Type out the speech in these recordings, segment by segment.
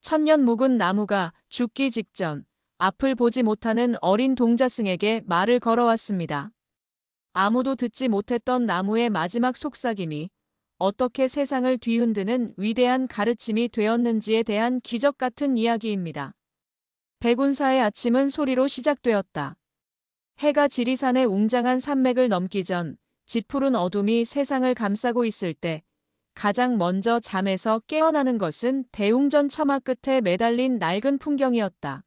천년 묵은 나무가 죽기 직전 앞을 보지 못하는 어린 동자승에게 말을 걸어왔습니다. 아무도 듣지 못했던 나무의 마지막 속삭임이 어떻게 세상을 뒤흔드는 위대한 가르침이 되었는지에 대한 기적 같은 이야기입니다. 백운사의 아침은 소리로 시작되었다. 해가 지리산의 웅장한 산맥을 넘기 전 짙푸른 어둠이 세상을 감싸고 있을 때 가장 먼저 잠에서 깨어나는 것은 대웅전 처마 끝에 매달린 낡은 풍경이었다.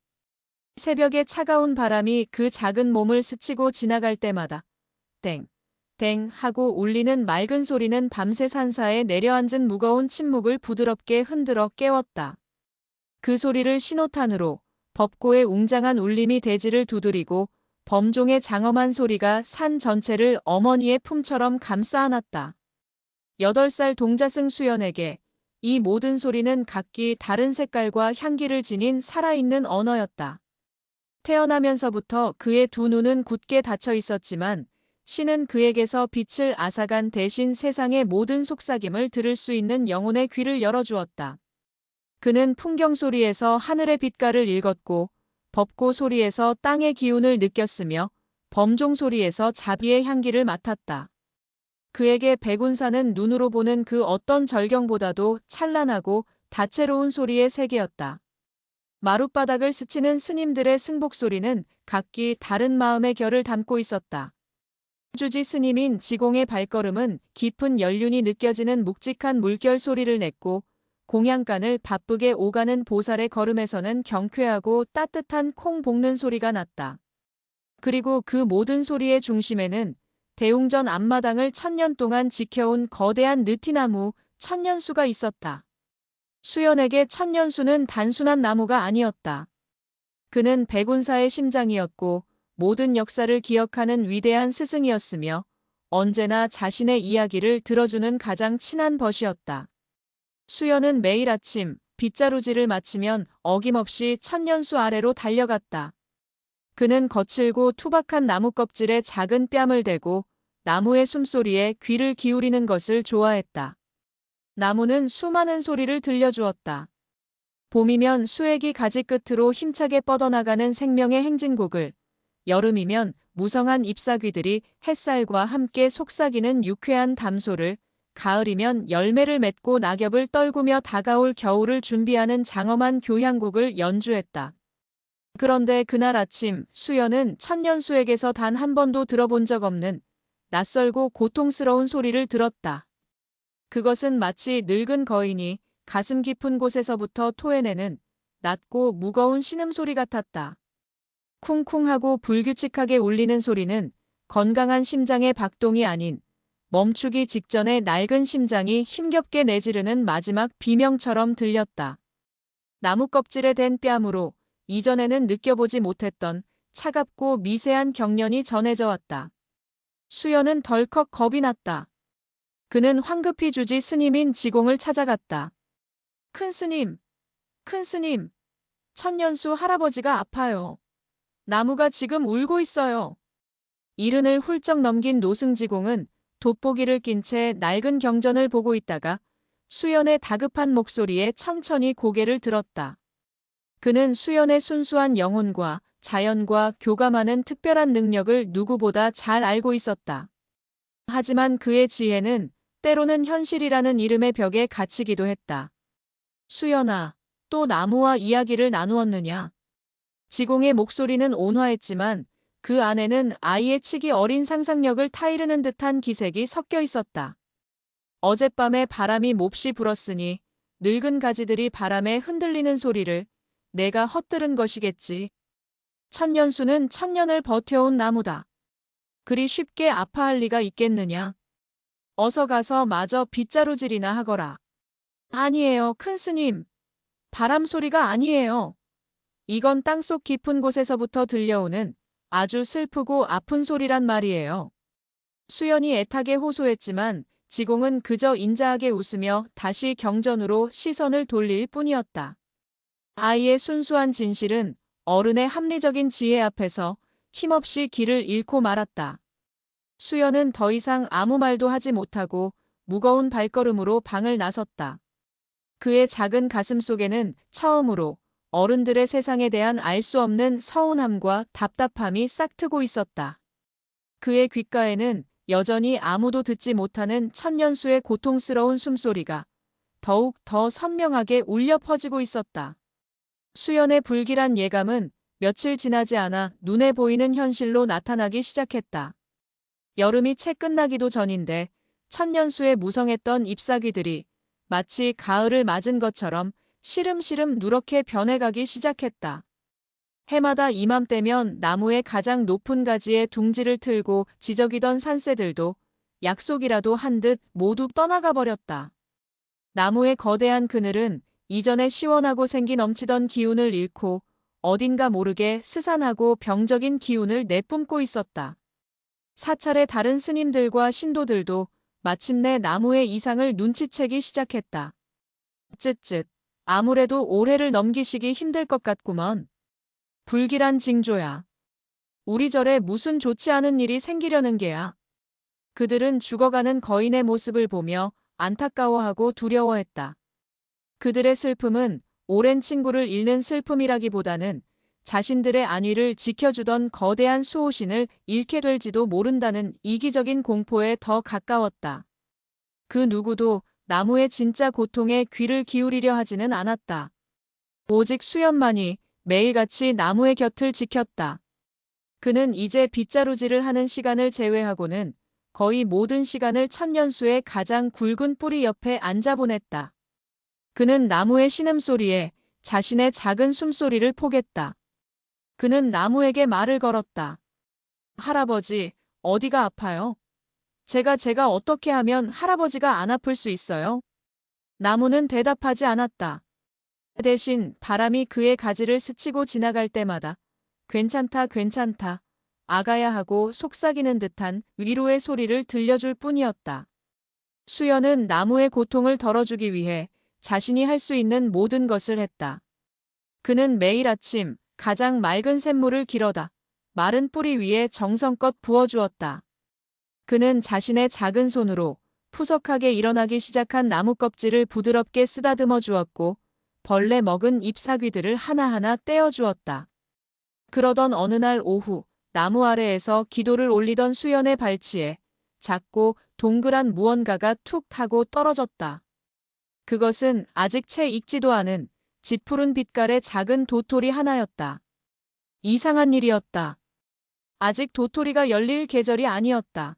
새벽의 차가운 바람이 그 작은 몸을 스치고 지나갈 때마다 땡, 땡 하고 울리는 맑은 소리는 밤새 산사에 내려앉은 무거운 침묵을 부드럽게 흔들어 깨웠다. 그 소리를 신호탄으로 법고의 웅장한 울림이 대지를 두드리고 범종의 장엄한 소리가 산 전체를 어머니의 품처럼 감싸 안았다. 8살 동자승 수연에게 이 모든 소리는 각기 다른 색깔과 향기를 지닌 살아있는 언어였다. 태어나면서부터 그의 두 눈은 굳게 닫혀 있었지만 신은 그에게서 빛을 앗아간 대신 세상의 모든 속삭임을 들을 수 있는 영혼의 귀를 열어주었다. 그는 풍경 소리에서 하늘의 빛깔을 읽었고 법고 소리에서 땅의 기운을 느꼈으며 범종 소리에서 자비의 향기를 맡았다. 그에게 백운사는 눈으로 보는 그 어떤 절경보다도 찬란하고 다채로운 소리의 세계였다. 마룻바닥을 스치는 스님들의 승복 소리는 각기 다른 마음의 결을 담고 있었다. 주지 스님인 지공의 발걸음은 깊은 연륜이 느껴지는 묵직한 물결 소리를 냈고 공양간을 바쁘게 오가는 보살의 걸음에서는 경쾌하고 따뜻한 콩 볶는 소리가 났다. 그리고 그 모든 소리의 중심에는 대웅전 앞마당을 1000년 동안 지켜온 거대한 느티나무 천년수가 있었다. 수연에게 천년수는 단순한 나무가 아니었다. 그는 백운사의 심장이었고 모든 역사를 기억하는 위대한 스승이었으며 언제나 자신의 이야기를 들어주는 가장 친한 벗이었다. 수연은 매일 아침 빗자루질을 마치면 어김없이 천년수 아래로 달려갔다. 그는 거칠고 투박한 나무 껍질에 작은 뺨을 대고 나무의 숨소리에 귀를 기울이는 것을 좋아했다. 나무는 수많은 소리를 들려주었다. 봄이면 수액이 가지 끝으로 힘차게 뻗어나가는 생명의 행진곡을, 여름이면 무성한 잎사귀들이 햇살과 함께 속삭이는 유쾌한 담소를, 가을이면 열매를 맺고 낙엽을 떨구며 다가올 겨울을 준비하는 장엄한 교향곡을 연주했다. 그런데 그날 아침 수연은 천년수에게서 단 한 번도 들어본 적 없는 낯설고 고통스러운 소리를 들었다. 그것은 마치 늙은 거인이 가슴 깊은 곳에서부터 토해내는 낮고 무거운 신음소리 같았다. 쿵쿵하고 불규칙하게 울리는 소리는 건강한 심장의 박동이 아닌 멈추기 직전에 낡은 심장이 힘겹게 내지르는 마지막 비명처럼 들렸다. 나무 껍질에 댄 뺨으로 이전에는 느껴보지 못했던 차갑고 미세한 경련이 전해져 왔다. 수연은 덜컥 겁이 났다. 그는 황급히 주지 스님인 지공을 찾아갔다. 큰 스님, 큰 스님, 천년수 할아버지가 아파요. 나무가 지금 울고 있어요. 이른을 훌쩍 넘긴 노승지공은 돋보기를 낀 채 낡은 경전을 보고 있다가 수연의 다급한 목소리에 천천히 고개를 들었다. 그는 수연의 순수한 영혼과 자연과 교감하는 특별한 능력을 누구보다 잘 알고 있었다. 하지만 그의 지혜는 때로는 현실이라는 이름의 벽에 갇히기도 했다. 수연아, 또 나무와 이야기를 나누었느냐? 지공의 목소리는 온화했지만 그 안에는 아이의 치기 어린 상상력을 타이르는 듯한 기색이 섞여 있었다. 어젯밤에 바람이 몹시 불었으니 늙은 가지들이 바람에 흔들리는 소리를 내가 헛들은 것이겠지. 천년수는 천년을 버텨온 나무다. 그리 쉽게 아파할 리가 있겠느냐. 어서 가서 마저 빗자루질이나 하거라. 아니에요, 큰 스님. 바람 소리가 아니에요. 이건 땅속 깊은 곳에서부터 들려오는 아주 슬프고 아픈 소리란 말이에요. 수연이 애타게 호소했지만 지공은 그저 인자하게 웃으며 다시 경전으로 시선을 돌릴 뿐이었다. 아이의 순수한 진실은 어른의 합리적인 지혜 앞에서 힘없이 길을 잃고 말았다. 수연은 더 이상 아무 말도 하지 못하고 무거운 발걸음으로 방을 나섰다. 그의 작은 가슴 속에는 처음으로 어른들의 세상에 대한 알 수 없는 서운함과 답답함이 싹트고 있었다. 그의 귓가에는 여전히 아무도 듣지 못하는 천년수의 고통스러운 숨소리가 더욱 더 선명하게 울려 퍼지고 있었다. 수연의 불길한 예감은 며칠 지나지 않아 눈에 보이는 현실로 나타나기 시작했다. 여름이 채 끝나기도 전인데 천년수의 무성했던 잎사귀들이 마치 가을을 맞은 것처럼 시름시름 누렇게 변해가기 시작했다. 해마다 이맘때면 나무의 가장 높은 가지에 둥지를 틀고 지저귀던 산새들도 약속이라도 한 듯 모두 떠나가 버렸다. 나무의 거대한 그늘은 이전에 시원하고 생기 넘치던 기운을 잃고 어딘가 모르게 스산하고 병적인 기운을 내뿜고 있었다. 사찰의 다른 스님들과 신도들도 마침내 나무의 이상을 눈치채기 시작했다. 쯧쯧, 아무래도 올해를 넘기시기 힘들 것 같구먼. 불길한 징조야. 우리 절에 무슨 좋지 않은 일이 생기려는 게야. 그들은 죽어가는 거인의 모습을 보며 안타까워하고 두려워했다. 그들의 슬픔은 오랜 친구를 잃는 슬픔이라기보다는 자신들의 안위를 지켜주던 거대한 수호신을 잃게 될지도 모른다는 이기적인 공포에 더 가까웠다. 그 누구도 나무의 진짜 고통에 귀를 기울이려 하지는 않았다. 오직 수연만이 매일같이 나무의 곁을 지켰다. 그는 이제 빗자루질을 하는 시간을 제외하고는 거의 모든 시간을 천년수의 가장 굵은 뿌리 옆에 앉아 보냈다. 그는 나무의 신음소리에 자신의 작은 숨소리를 포겠다. 그는 나무에게 말을 걸었다. 할아버지, 어디가 아파요? 제가 어떻게 하면 할아버지가 안 아플 수 있어요? 나무는 대답하지 않았다. 대신 바람이 그의 가지를 스치고 지나갈 때마다 괜찮다, 괜찮다, 아가야 하고 속삭이는 듯한 위로의 소리를 들려줄 뿐이었다. 수연은 나무의 고통을 덜어주기 위해 자신이 할 수 있는 모든 것을 했다. 그는 매일 아침 가장 맑은 샘물을 길어다 마른 뿌리 위에 정성껏 부어주었다. 그는 자신의 작은 손으로 푸석하게 일어나기 시작한 나무 껍질을 부드럽게 쓰다듬어 주었고 벌레 먹은 잎사귀들을 하나하나 떼어주었다. 그러던 어느 날 오후 나무 아래에서 기도를 올리던 수연의 발치에 작고 동그란 무언가가 툭 하고 떨어졌다. 그것은 아직 채 익지도 않은 짙푸른 빛깔의 작은 도토리 하나였다. 이상한 일이었다. 아직 도토리가 열릴 계절이 아니었다.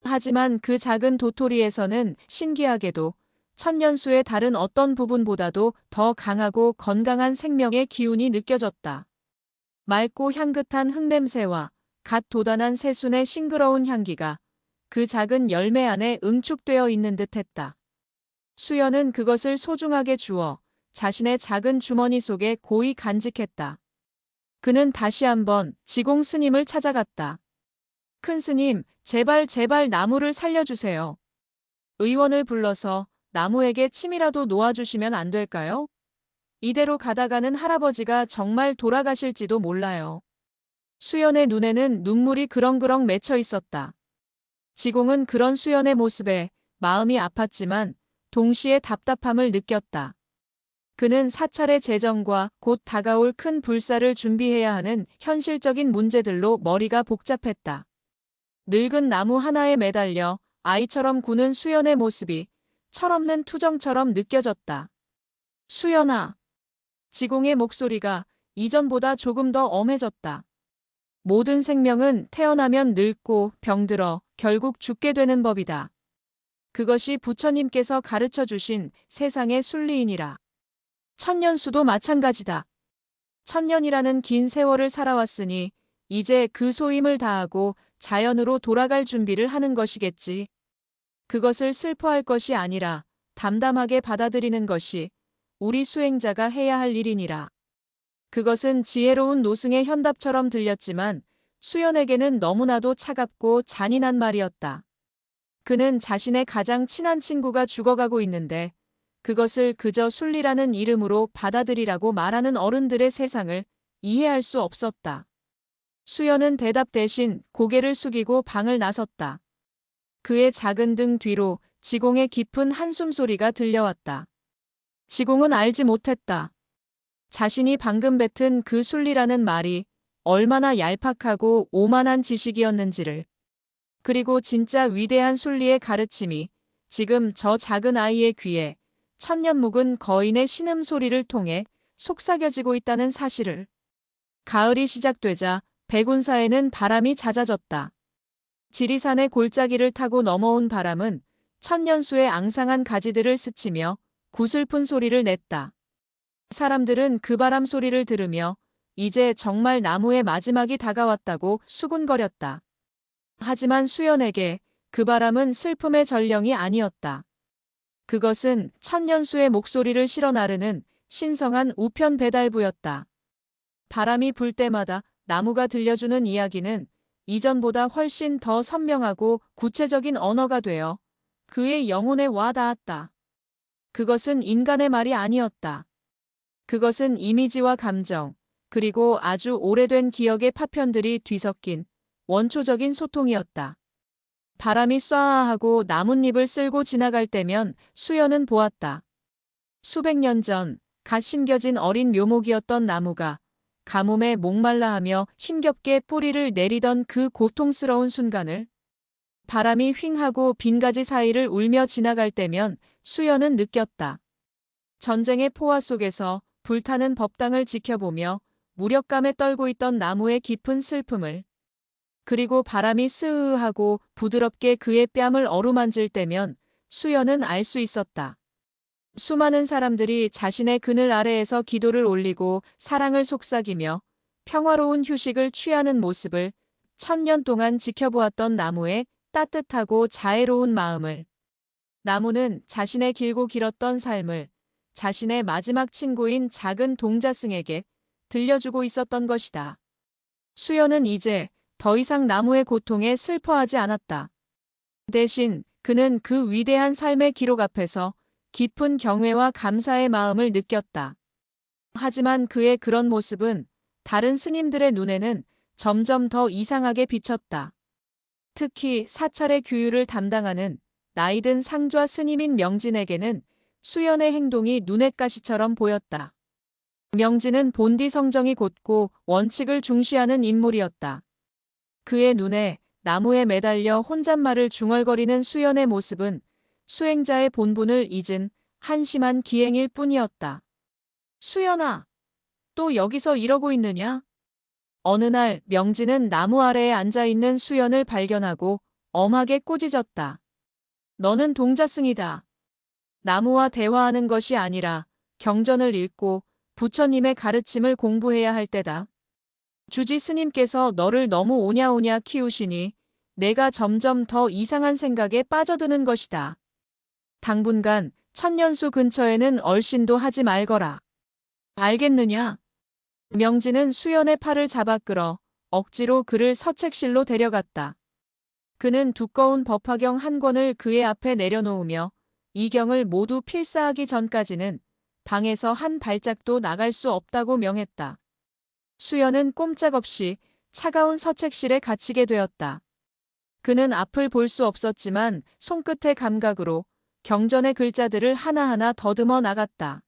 하지만 그 작은 도토리에서는 신기하게도 천년수의 다른 어떤 부분보다도 더 강하고 건강한 생명의 기운이 느껴졌다. 맑고 향긋한 흙냄새와 갓 돋아난 새순의 싱그러운 향기가 그 작은 열매 안에 응축되어 있는 듯했다. 수연은 그것을 소중하게 주워 자신의 작은 주머니 속에 고이 간직했다. 그는 다시 한번 지공 스님을 찾아갔다. 큰 스님, 제발 나무를 살려주세요. 의원을 불러서 나무에게 침이라도 놓아주시면 안 될까요? 이대로 가다가는 할아버지가 정말 돌아가실지도 몰라요. 수연의 눈에는 눈물이 그렁그렁 맺혀 있었다. 지공은 그런 수연의 모습에 마음이 아팠지만 동시에 답답함을 느꼈다. 그는 사찰의 재정과 곧 다가올 큰 불사를 준비해야 하는 현실적인 문제들로 머리가 복잡했다. 늙은 나무 하나에 매달려 아이처럼 구는 수연의 모습이 철없는 투정처럼 느껴졌다. 수연아. 지공의 목소리가 이전보다 조금 더 엄해졌다. 모든 생명은 태어나면 늙고 병들어 결국 죽게 되는 법이다. 그것이 부처님께서 가르쳐 주신 세상의 순리이니라. 천년수도 마찬가지다. 천년이라는 긴 세월을 살아왔으니 이제 그 소임을 다하고 자연으로 돌아갈 준비를 하는 것이겠지. 그것을 슬퍼할 것이 아니라 담담하게 받아들이는 것이 우리 수행자가 해야 할 일이니라. 그것은 지혜로운 노승의 현답처럼 들렸지만 수연에게는 너무나도 차갑고 잔인한 말이었다. 그는 자신의 가장 친한 친구가 죽어가고 있는데 그것을 그저 순리라는 이름으로 받아들이라고 말하는 어른들의 세상을 이해할 수 없었다. 수연은 대답 대신 고개를 숙이고 방을 나섰다. 그의 작은 등 뒤로 지공의 깊은 한숨 소리가 들려왔다. 지공은 알지 못했다. 자신이 방금 뱉은 그 순리라는 말이 얼마나 얄팍하고 오만한 지식이었는지를. 그리고 진짜 위대한 순리의 가르침이 지금 저 작은 아이의 귀에 천년 묵은 거인의 신음소리를 통해 속삭여지고 있다는 사실을. 가을이 시작되자 백운사에는 바람이 잦아졌다. 지리산의 골짜기를 타고 넘어온 바람은 천년수의 앙상한 가지들을 스치며 구슬픈 소리를 냈다. 사람들은 그 바람 소리를 들으며 이제 정말 나무의 마지막이 다가왔다고 수군거렸다. 하지만 수연에게 그 바람은 슬픔의 전령이 아니었다. 그것은 천년수의 목소리를 실어 나르는 신성한 우편 배달부였다. 바람이 불 때마다 나무가 들려주는 이야기는 이전보다 훨씬 더 선명하고 구체적인 언어가 되어 그의 영혼에 와 닿았다. 그것은 인간의 말이 아니었다. 그것은 이미지와 감정, 그리고 아주 오래된 기억의 파편들이 뒤섞인 원초적인 소통이었다. 바람이 쏴하고 나뭇잎을 쓸고 지나갈 때면 수연은 보았다. 수백 년 전 갓 심겨진 어린 묘목이었던 나무가 가뭄에 목말라하며 힘겹게 뿌리를 내리던 그 고통스러운 순간을. 바람이 휑하고 빈 가지 사이를 울며 지나갈 때면 수연은 느꼈다. 전쟁의 포화 속에서 불타는 법당을 지켜보며 무력감에 떨고 있던 나무의 깊은 슬픔을. 그리고 바람이 스으하고 부드럽게 그의 뺨을 어루만질 때면 수연은 알 수 있었다. 수많은 사람들이 자신의 그늘 아래에서 기도를 올리고 사랑을 속삭이며 평화로운 휴식을 취하는 모습을 천년 동안 지켜보았던 나무의 따뜻하고 자애로운 마음을. 나무는 자신의 길고 길었던 삶을 자신의 마지막 친구인 작은 동자승에게 들려주고 있었던 것이다. 수연은 이제 더 이상 나무의 고통에 슬퍼하지 않았다. 대신 그는 그 위대한 삶의 기록 앞에서 깊은 경외와 감사의 마음을 느꼈다. 하지만 그의 그런 모습은 다른 스님들의 눈에는 점점 더 이상하게 비쳤다. 특히 사찰의 규율을 담당하는 나이든 상좌 스님인 명진에게는 수연의 행동이 눈엣 가시처럼 보였다. 명진은 본디 성정이 곧고 원칙을 중시하는 인물이었다. 그의 눈에 나무에 매달려 혼잣말을 중얼거리는 수연의 모습은 수행자의 본분을 잊은 한심한 기행일 뿐이었다. 수연아, 또 여기서 이러고 있느냐? 어느 날 명진은 나무 아래에 앉아있는 수연을 발견하고 엄하게 꾸짖었다. 너는 동자승이다. 나무와 대화하는 것이 아니라 경전을 읽고 부처님의 가르침을 공부해야 할 때다. 주지 스님께서 너를 너무 오냐오냐 키우시니 내가 점점 더 이상한 생각에 빠져드는 것이다. 당분간 천년수 근처에는 얼씬도 하지 말거라. 알겠느냐? 명진은 수연의 팔을 잡아 끌어 억지로 그를 서책실로 데려갔다. 그는 두꺼운 법화경 한 권을 그의 앞에 내려놓으며 이 경을 모두 필사하기 전까지는 방에서 한 발짝도 나갈 수 없다고 명했다. 수연은 꼼짝없이 차가운 서책실에 갇히게 되었다. 그는 앞을 볼 수 없었지만 손끝의 감각으로 경전의 글자들을 하나하나 더듬어 나갔다.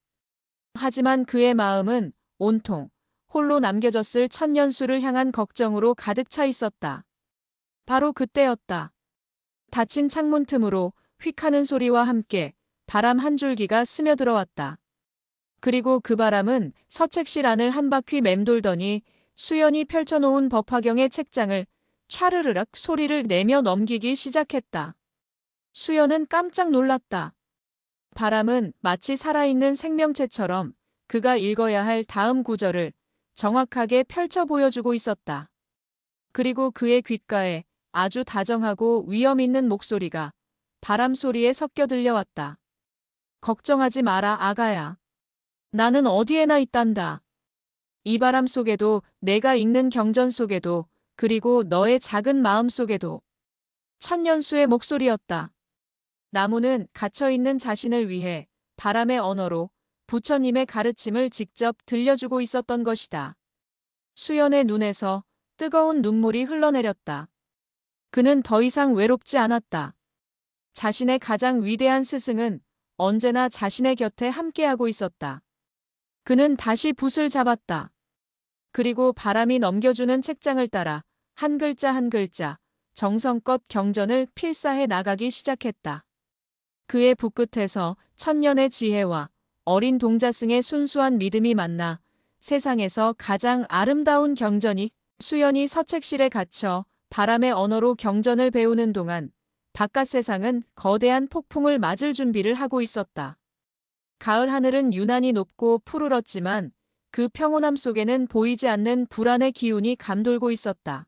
하지만 그의 마음은 온통 홀로 남겨졌을 천년수를 향한 걱정으로 가득 차 있었다. 바로 그때였다. 닫힌 창문 틈으로 휙하는 소리와 함께 바람 한 줄기가 스며들어왔다. 그리고 그 바람은 서책실 안을 한 바퀴 맴돌더니 수연이 펼쳐놓은 법화경의 책장을 촤르르락 소리를 내며 넘기기 시작했다. 수연은 깜짝 놀랐다. 바람은 마치 살아있는 생명체처럼 그가 읽어야 할 다음 구절을 정확하게 펼쳐 보여주고 있었다. 그리고 그의 귓가에 아주 다정하고 위험 있는 목소리가 바람 소리에 섞여 들려왔다. 걱정하지 마라 아가야. 나는 어디에나 있단다. 이 바람 속에도 내가 읽는 경전 속에도 그리고 너의 작은 마음 속에도. 천년수의 목소리였다. 나무는 갇혀있는 자신을 위해 바람의 언어로 부처님의 가르침을 직접 들려주고 있었던 것이다. 수연의 눈에서 뜨거운 눈물이 흘러내렸다. 그는 더 이상 외롭지 않았다. 자신의 가장 위대한 스승은 언제나 자신의 곁에 함께하고 있었다. 그는 다시 붓을 잡았다. 그리고 바람이 넘겨주는 책장을 따라 한 글자 한 글자 정성껏 경전을 필사해 나가기 시작했다. 그의 붓끝에서 천년의 지혜와 어린 동자승의 순수한 믿음이 만나 세상에서 가장 아름다운 경전이 수연이 서책실에 갇혀 바람의 언어로 경전을 배우는 동안 바깥 세상은 거대한 폭풍을 맞을 준비를 하고 있었다. 가을 하늘은 유난히 높고 푸르렀지만 그 평온함 속에는 보이지 않는 불안의 기운이 감돌고 있었다.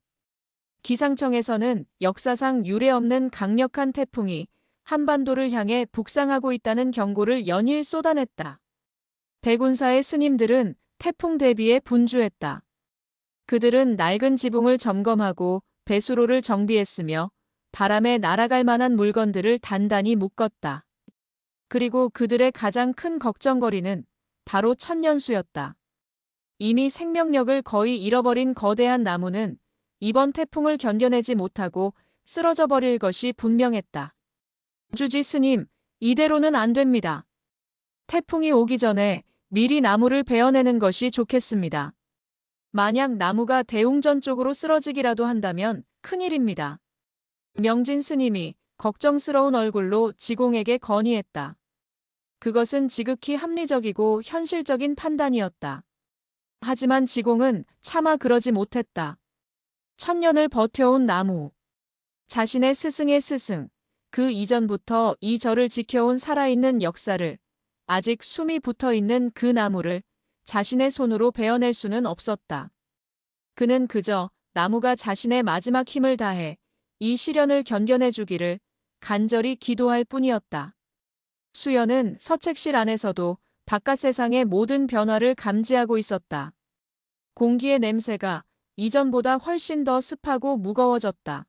기상청에서는 역사상 유례없는 강력한 태풍이 한반도를 향해 북상하고 있다는 경고를 연일 쏟아냈다. 백운사의 스님들은 태풍 대비에 분주했다. 그들은 낡은 지붕을 점검하고 배수로를 정비했으며 바람에 날아갈 만한 물건들을 단단히 묶었다. 그리고 그들의 가장 큰 걱정거리는 바로 천년수였다. 이미 생명력을 거의 잃어버린 거대한 나무는 이번 태풍을 견뎌내지 못하고 쓰러져 버릴 것이 분명했다. 주지 스님, 이대로는 안 됩니다. 태풍이 오기 전에 미리 나무를 베어내는 것이 좋겠습니다. 만약 나무가 대웅전 쪽으로 쓰러지기라도 한다면 큰일입니다. 명진 스님이 걱정스러운 얼굴로 지공에게 건의했다. 그것은 지극히 합리적이고 현실적인 판단이었다. 하지만 지공은 차마 그러지 못했다. 천년을 버텨온 나무. 자신의 스승의 스승. 그 이전부터 이 절을 지켜온 살아있는 역사를, 아직 숨이 붙어있는 그 나무를 자신의 손으로 베어낼 수는 없었다. 그는 그저 나무가 자신의 마지막 힘을 다해 이 시련을 견뎌내주기를 간절히 기도할 뿐이었다. 수연은 서책실 안에서도 바깥 세상의 모든 변화를 감지하고 있었다. 공기의 냄새가 이전보다 훨씬 더 습하고 무거워졌다.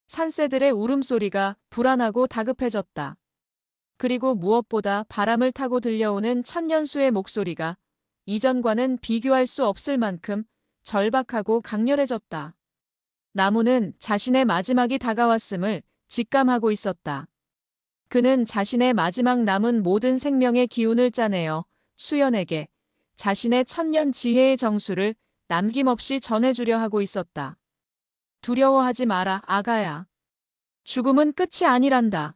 산새들의 울음소리가 불안하고 다급해졌다. 그리고 무엇보다 바람을 타고 들려오는 천년수의 목소리가 이전과는 비교할 수 없을 만큼 절박하고 강렬해졌다. 나무는 자신의 마지막이 다가왔음을 직감하고 있었다. 그는 자신의 마지막 남은 모든 생명의 기운을 짜내어 수연에게 자신의 천년 지혜의 정수를 남김없이 전해주려 하고 있었다. 두려워하지 마라, 아가야. 죽음은 끝이 아니란다.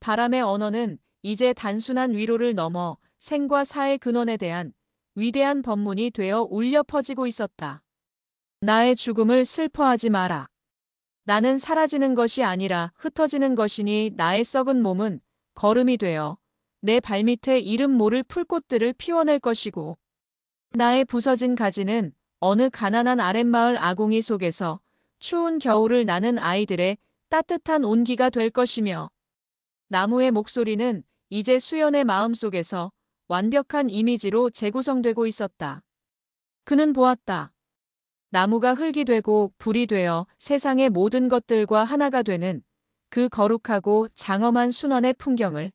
바람의 언어는 이제 단순한 위로를 넘어 생과 사의 근원에 대한 위대한 법문이 되어 울려 퍼지고 있었다. 나의 죽음을 슬퍼하지 마라. 나는 사라지는 것이 아니라 흩어지는 것이니 나의 썩은 몸은 거름이 되어 내 발밑에 이름 모를 풀꽃들을 피워낼 것이고 나의 부서진 가지는 어느 가난한 아랫마을 아궁이 속에서 추운 겨울을 나는 아이들의 따뜻한 온기가 될 것이며 나무의 목소리는 이제 수연의 마음속에서 완벽한 이미지로 재구성되고 있었다. 그는 보았다. 나무가 흙이 되고 불이 되어 세상의 모든 것들과 하나가 되는 그 거룩하고 장엄한 순환의 풍경을.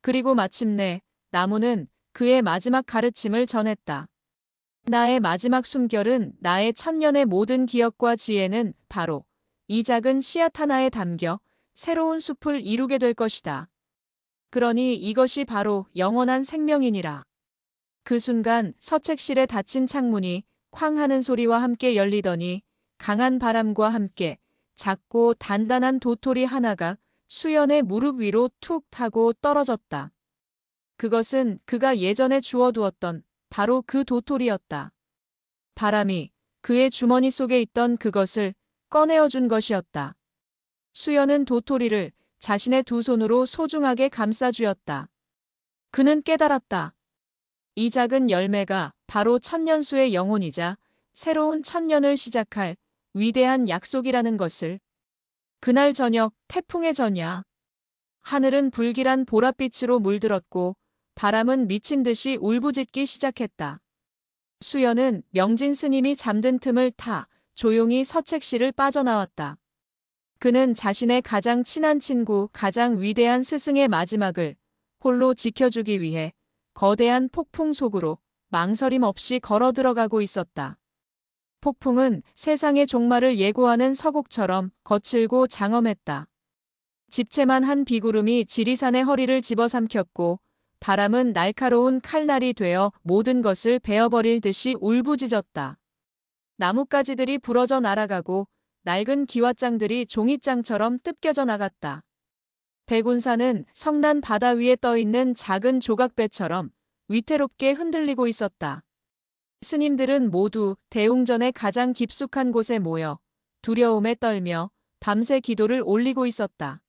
그리고 마침내 나무는 그의 마지막 가르침을 전했다. 나의 마지막 숨결은 나의 천년의 모든 기억과 지혜는 바로 이 작은 씨앗 하나에 담겨 새로운 숲을 이루게 될 것이다. 그러니 이것이 바로 영원한 생명이니라. 그 순간 서책실에 닫힌 창문이 쾅 하는 소리와 함께 열리더니 강한 바람과 함께 작고 단단한 도토리 하나가 수연의 무릎 위로 툭 하고 떨어졌다. 그것은 그가 예전에 주워두었던 바로 그 도토리였다. 바람이 그의 주머니 속에 있던 그것을 꺼내어준 것이었다. 수연은 도토리를 자신의 두 손으로 소중하게 감싸쥐었다. 그는 깨달았다. 이 작은 열매가 바로 천년수의 영혼이자 새로운 천년을 시작할 위대한 약속이라는 것을. 그날 저녁 태풍의 전야. 하늘은 불길한 보랏빛으로 물들었고 바람은 미친 듯이 울부짖기 시작했다. 수연은 명진 스님이 잠든 틈을 타 조용히 서책실을 빠져나왔다. 그는 자신의 가장 친한 친구, 가장 위대한 스승의 마지막을 홀로 지켜주기 위해 거대한 폭풍 속으로 망설임 없이 걸어 들어가고 있었다. 폭풍은 세상의 종말을 예고하는 서곡처럼 거칠고 장엄했다. 집채만 한 비구름이 지리산의 허리를 집어삼켰고 바람은 날카로운 칼날이 되어 모든 것을 베어버릴 듯이 울부짖었다. 나뭇가지들이 부러져 날아가고 낡은 기왓장들이 종잇장처럼 뜯겨져 나갔다. 백운산은 성난 바다 위에 떠있는 작은 조각배처럼 위태롭게 흔들리고 있었다. 스님들은 모두 대웅전의 가장 깊숙한 곳에 모여 두려움에 떨며 밤새 기도를 올리고 있었다.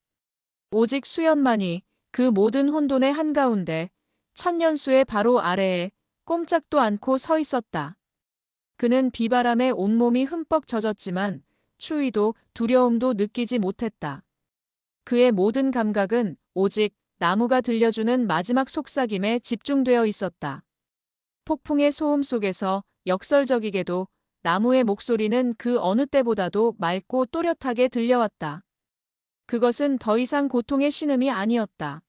오직 수연만이 그 모든 혼돈의 한가운데 천년수의 바로 아래에 꼼짝도 않고 서 있었다. 그는 비바람에 온몸이 흠뻑 젖었지만 추위도 두려움도 느끼지 못했다. 그의 모든 감각은 오직 나무가 들려주는 마지막 속삭임에 집중되어 있었다. 폭풍의 소음 속에서 역설적이게도 나무의 목소리는 그 어느 때보다도 맑고 또렷하게 들려왔다. 그것은 더 이상 고통의 신음이 아니었다.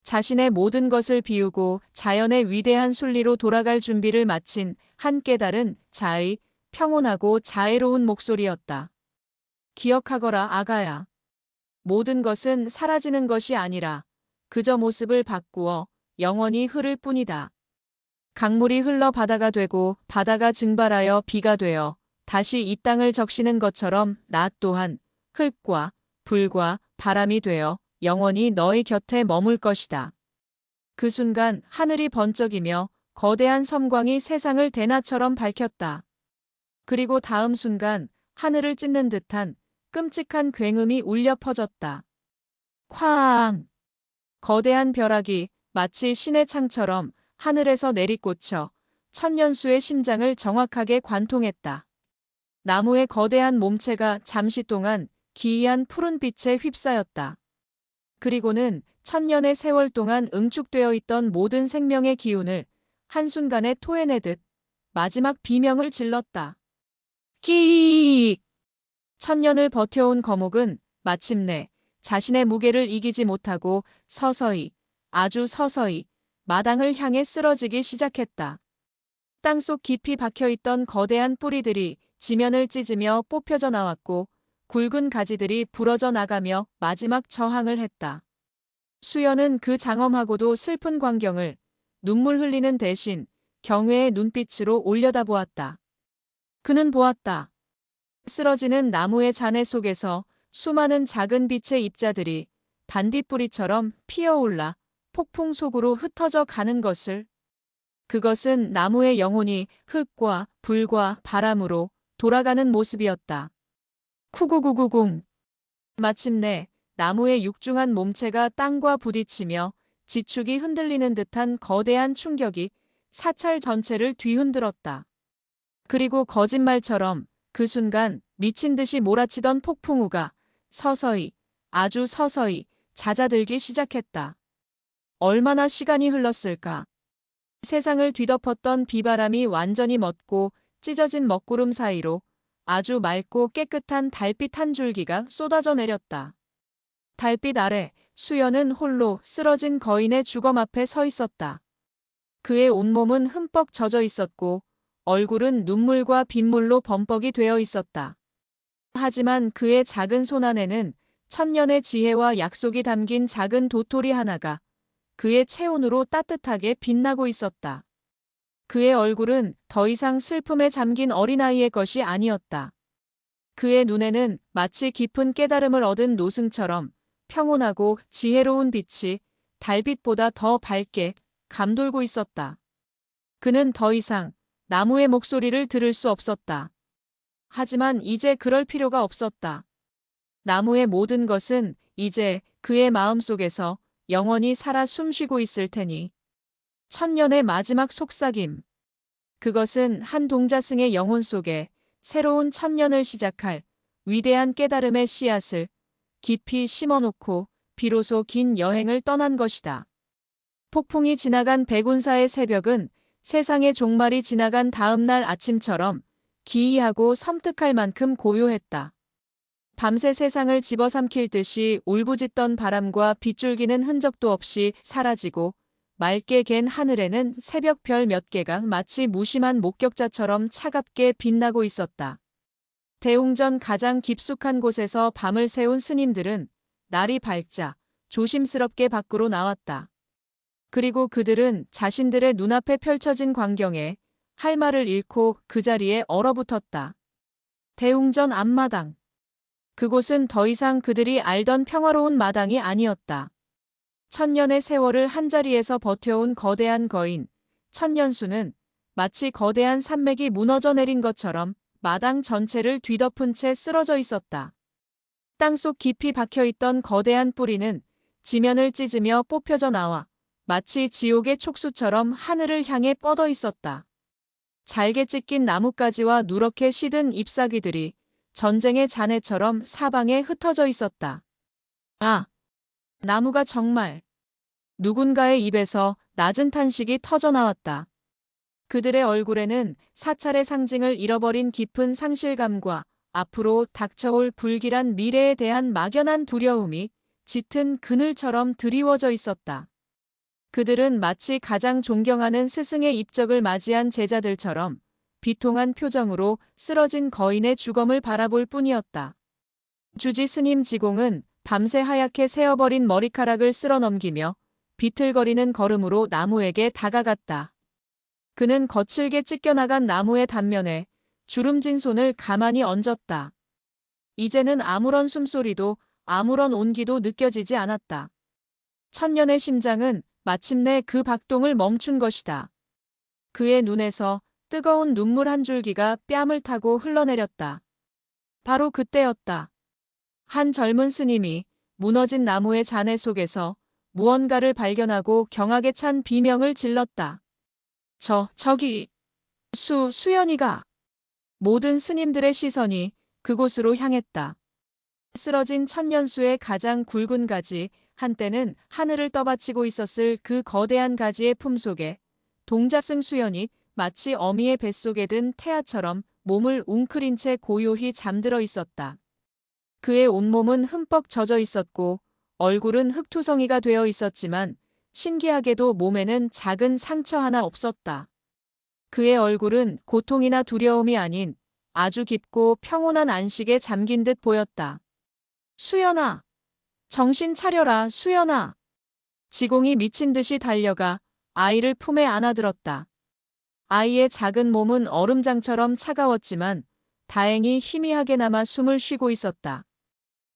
자신의 모든 것을 비우고 자연의 위대한 순리로 돌아갈 준비를 마친 한 깨달은 자의 평온하고 자애로운 목소리였다. 기억하거라, 아가야. 모든 것은 사라지는 것이 아니라 그저 모습을 바꾸어 영원히 흐를 뿐이다. 강물이 흘러 바다가 되고 바다가 증발하여 비가 되어 다시 이 땅을 적시는 것처럼 나 또한 흙과 불과 바람이 되어 영원히 너의 곁에 머물 것이다. 그 순간 하늘이 번쩍이며 거대한 섬광이 세상을 대낮처럼 밝혔다. 그리고 다음 순간 하늘을 찢는 듯한 끔찍한 굉음이 울려 퍼졌다. 쾅! 거대한 벼락이 마치 신의 창처럼 하늘에서 내리꽂혀 천년수의 심장을 정확하게 관통했다. 나무의 거대한 몸체가 잠시 동안 기이한 푸른 빛에 휩싸였다. 그리고는 천년의 세월 동안 응축되어 있던 모든 생명의 기운을 한순간에 토해내듯 마지막 비명을 질렀다. 끼익! 천년을 버텨온 거목은 마침내 자신의 무게를 이기지 못하고 서서히, 아주 서서히 마당을 향해 쓰러지기 시작했다. 땅속 깊이 박혀있던 거대한 뿌리들이 지면을 찢으며 뽑혀져 나왔고 굵은 가지들이 부러져 나가며 마지막 저항을 했다. 수연은 그 장엄하고도 슬픈 광경을 눈물 흘리는 대신 경외의 눈빛으로 올려다보았다. 그는 보았다. 쓰러지는 나무의 잔해 속에서 수많은 작은 빛의 입자들이 반딧불이처럼 피어올라 폭풍 속으로 흩어져 가는 것을. 그것은 나무의 영혼이 흙과 불과 바람으로 돌아가는 모습이었다. 쿠구구구궁. 마침내 나무의 육중한 몸체가 땅과 부딪히며 지축이 흔들리는 듯한 거대한 충격이 사찰 전체를 뒤흔들었다. 그리고 거짓말처럼 그 순간 미친 듯이 몰아치던 폭풍우가 서서히, 아주 서서히 잦아들기 시작했다. 얼마나 시간이 흘렀을까? 세상을 뒤덮었던 비바람이 완전히 멎고 찢어진 먹구름 사이로 아주 맑고 깨끗한 달빛 한 줄기가 쏟아져 내렸다. 달빛 아래 수연은 홀로 쓰러진 거인의 주검 앞에 서 있었다. 그의 온몸은 흠뻑 젖어 있었고 얼굴은 눈물과 빗물로 범벅이 되어 있었다. 하지만 그의 작은 손 안에는 천년의 지혜와 약속이 담긴 작은 도토리 하나가 그의 체온으로 따뜻하게 빛나고 있었다. 그의 얼굴은 더 이상 슬픔에 잠긴 어린아이의 것이 아니었다. 그의 눈에는 마치 깊은 깨달음을 얻은 노승처럼 평온하고 지혜로운 빛이 달빛보다 더 밝게 감돌고 있었다. 그는 더 이상 나무의 목소리를 들을 수 없었다. 하지만 이제 그럴 필요가 없었다. 나무의 모든 것은 이제 그의 마음속에서 영원히 살아 숨쉬고 있을 테니. 천년의 마지막 속삭임. 그것은 한 동자승의 영혼 속에 새로운 천년을 시작할 위대한 깨달음의 씨앗을 깊이 심어놓고 비로소 긴 여행을 떠난 것이다. 폭풍이 지나간 백운사의 새벽은 세상의 종말이 지나간 다음 날 아침처럼 기이하고 섬뜩할 만큼 고요했다. 밤새 세상을 집어삼킬 듯이 울부짖던 바람과 빗줄기는 흔적도 없이 사라지고 맑게 갠 하늘에는 새벽별 몇 개가 마치 무심한 목격자처럼 차갑게 빛나고 있었다. 대웅전 가장 깊숙한 곳에서 밤을 새운 스님들은 날이 밝자 조심스럽게 밖으로 나왔다. 그리고 그들은 자신들의 눈앞에 펼쳐진 광경에 할 말을 잃고 그 자리에 얼어붙었다. 대웅전 앞마당. 그곳은 더 이상 그들이 알던 평화로운 마당이 아니었다. 천년의 세월을 한자리에서 버텨온 거대한 거인, 천년수는 마치 거대한 산맥이 무너져 내린 것처럼 마당 전체를 뒤덮은 채 쓰러져 있었다. 땅속 깊이 박혀있던 거대한 뿌리는 지면을 찢으며 뽑혀져 나와 마치 지옥의 촉수처럼 하늘을 향해 뻗어 있었다. 잘게 찢긴 나뭇가지와 누렇게 시든 잎사귀들이 전쟁의 잔해처럼 사방에 흩어져 있었다. 아, 나무가 정말. 누군가의 입에서 낮은 탄식이 터져 나왔다. 그들의 얼굴에는 사찰의 상징을 잃어버린 깊은 상실감과 앞으로 닥쳐올 불길한 미래에 대한 막연한 두려움이 짙은 그늘처럼 드리워져 있었다. 그들은 마치 가장 존경하는 스승의 입적을 맞이한 제자들처럼 비통한 표정으로 쓰러진 거인의 주검을 바라볼 뿐이었다. 주지 스님 지공은 밤새 하얗게 새어버린 머리카락을 쓸어넘기며 비틀거리는 걸음으로 나무에게 다가갔다. 그는 거칠게 찢겨나간 나무의 단면에 주름진 손을 가만히 얹었다. 이제는 아무런 숨소리도 아무런 온기도 느껴지지 않았다. 천년의 심장은 마침내 그 박동을 멈춘 것이다. 그의 눈에서 뜨거운 눈물 한 줄기가 뺨을 타고 흘러내렸다. 바로 그때였다. 한 젊은 스님이 무너진 나무의 잔해 속에서 무언가를 발견하고 경악에 찬 비명을 질렀다. 저기, 수연이가. 모든 스님들의 시선이 그곳으로 향했다. 쓰러진 천년수의 가장 굵은 가지, 한때는 하늘을 떠받치고 있었을 그 거대한 가지의 품속에 동자승 수연이 마치 어미의 뱃속에 든 태아처럼 몸을 웅크린 채 고요히 잠들어 있었다. 그의 온몸은 흠뻑 젖어 있었고 얼굴은 흙투성이가 되어 있었지만 신기하게도 몸에는 작은 상처 하나 없었다. 그의 얼굴은 고통이나 두려움이 아닌 아주 깊고 평온한 안식에 잠긴 듯 보였다. 수연아! 정신 차려라, 수연아! 지공이 미친 듯이 달려가 아이를 품에 안아들었다. 아이의 작은 몸은 얼음장처럼 차가웠지만 다행히 희미하게 남아 숨을 쉬고 있었다.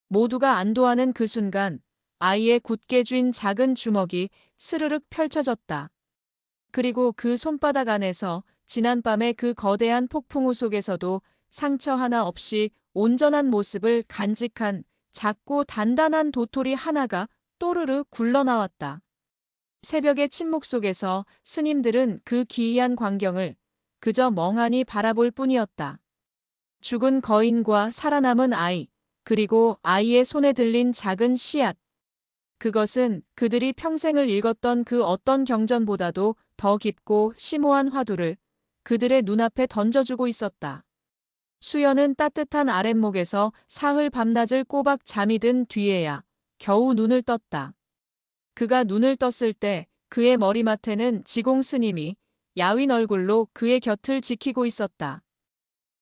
모두가 안도하는 그 순간 아이의 굳게 쥔 작은 주먹이 스르륵 펼쳐졌다. 그리고 그 손바닥 안에서 지난밤의 그 거대한 폭풍우 속에서도 상처 하나 없이 온전한 모습을 간직한 작고 단단한 도토리 하나가 또르르 굴러나왔다. 새벽의 침묵 속에서 스님들은 그 기이한 광경을 그저 멍하니 바라볼 뿐이었다. 죽은 거인과 살아남은 아이, 그리고 아이의 손에 들린 작은 씨앗. 그것은 그들이 평생을 읽었던 그 어떤 경전보다도 더 깊고 심오한 화두를 그들의 눈앞에 던져주고 있었다. 수연은 따뜻한 아랫목에서 사흘 밤낮을 꼬박 잠이 든 뒤에야 겨우 눈을 떴다. 그가 눈을 떴을 때 그의 머리맡에는 지공 스님이 야윈 얼굴로 그의 곁을 지키고 있었다.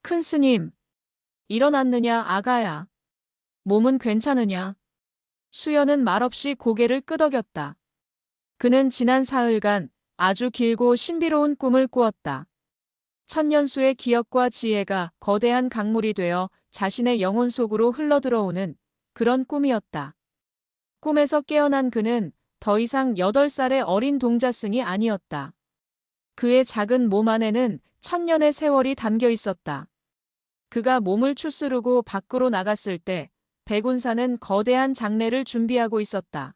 큰 스님, 일어났느냐 아가야. 몸은 괜찮으냐? 수연은 말없이 고개를 끄덕였다. 그는 지난 사흘간 아주 길고 신비로운 꿈을 꾸었다. 천년수의 기억과 지혜가 거대한 강물이 되어 자신의 영혼 속으로 흘러들어오는 그런 꿈이었다. 꿈에서 깨어난 그는 더 이상 8살의 어린 동자승이 아니었다. 그의 작은 몸 안에는 천년의 세월이 담겨 있었다. 그가 몸을 추스르고 밖으로 나갔을 때 백운사는 거대한 장례를 준비하고 있었다.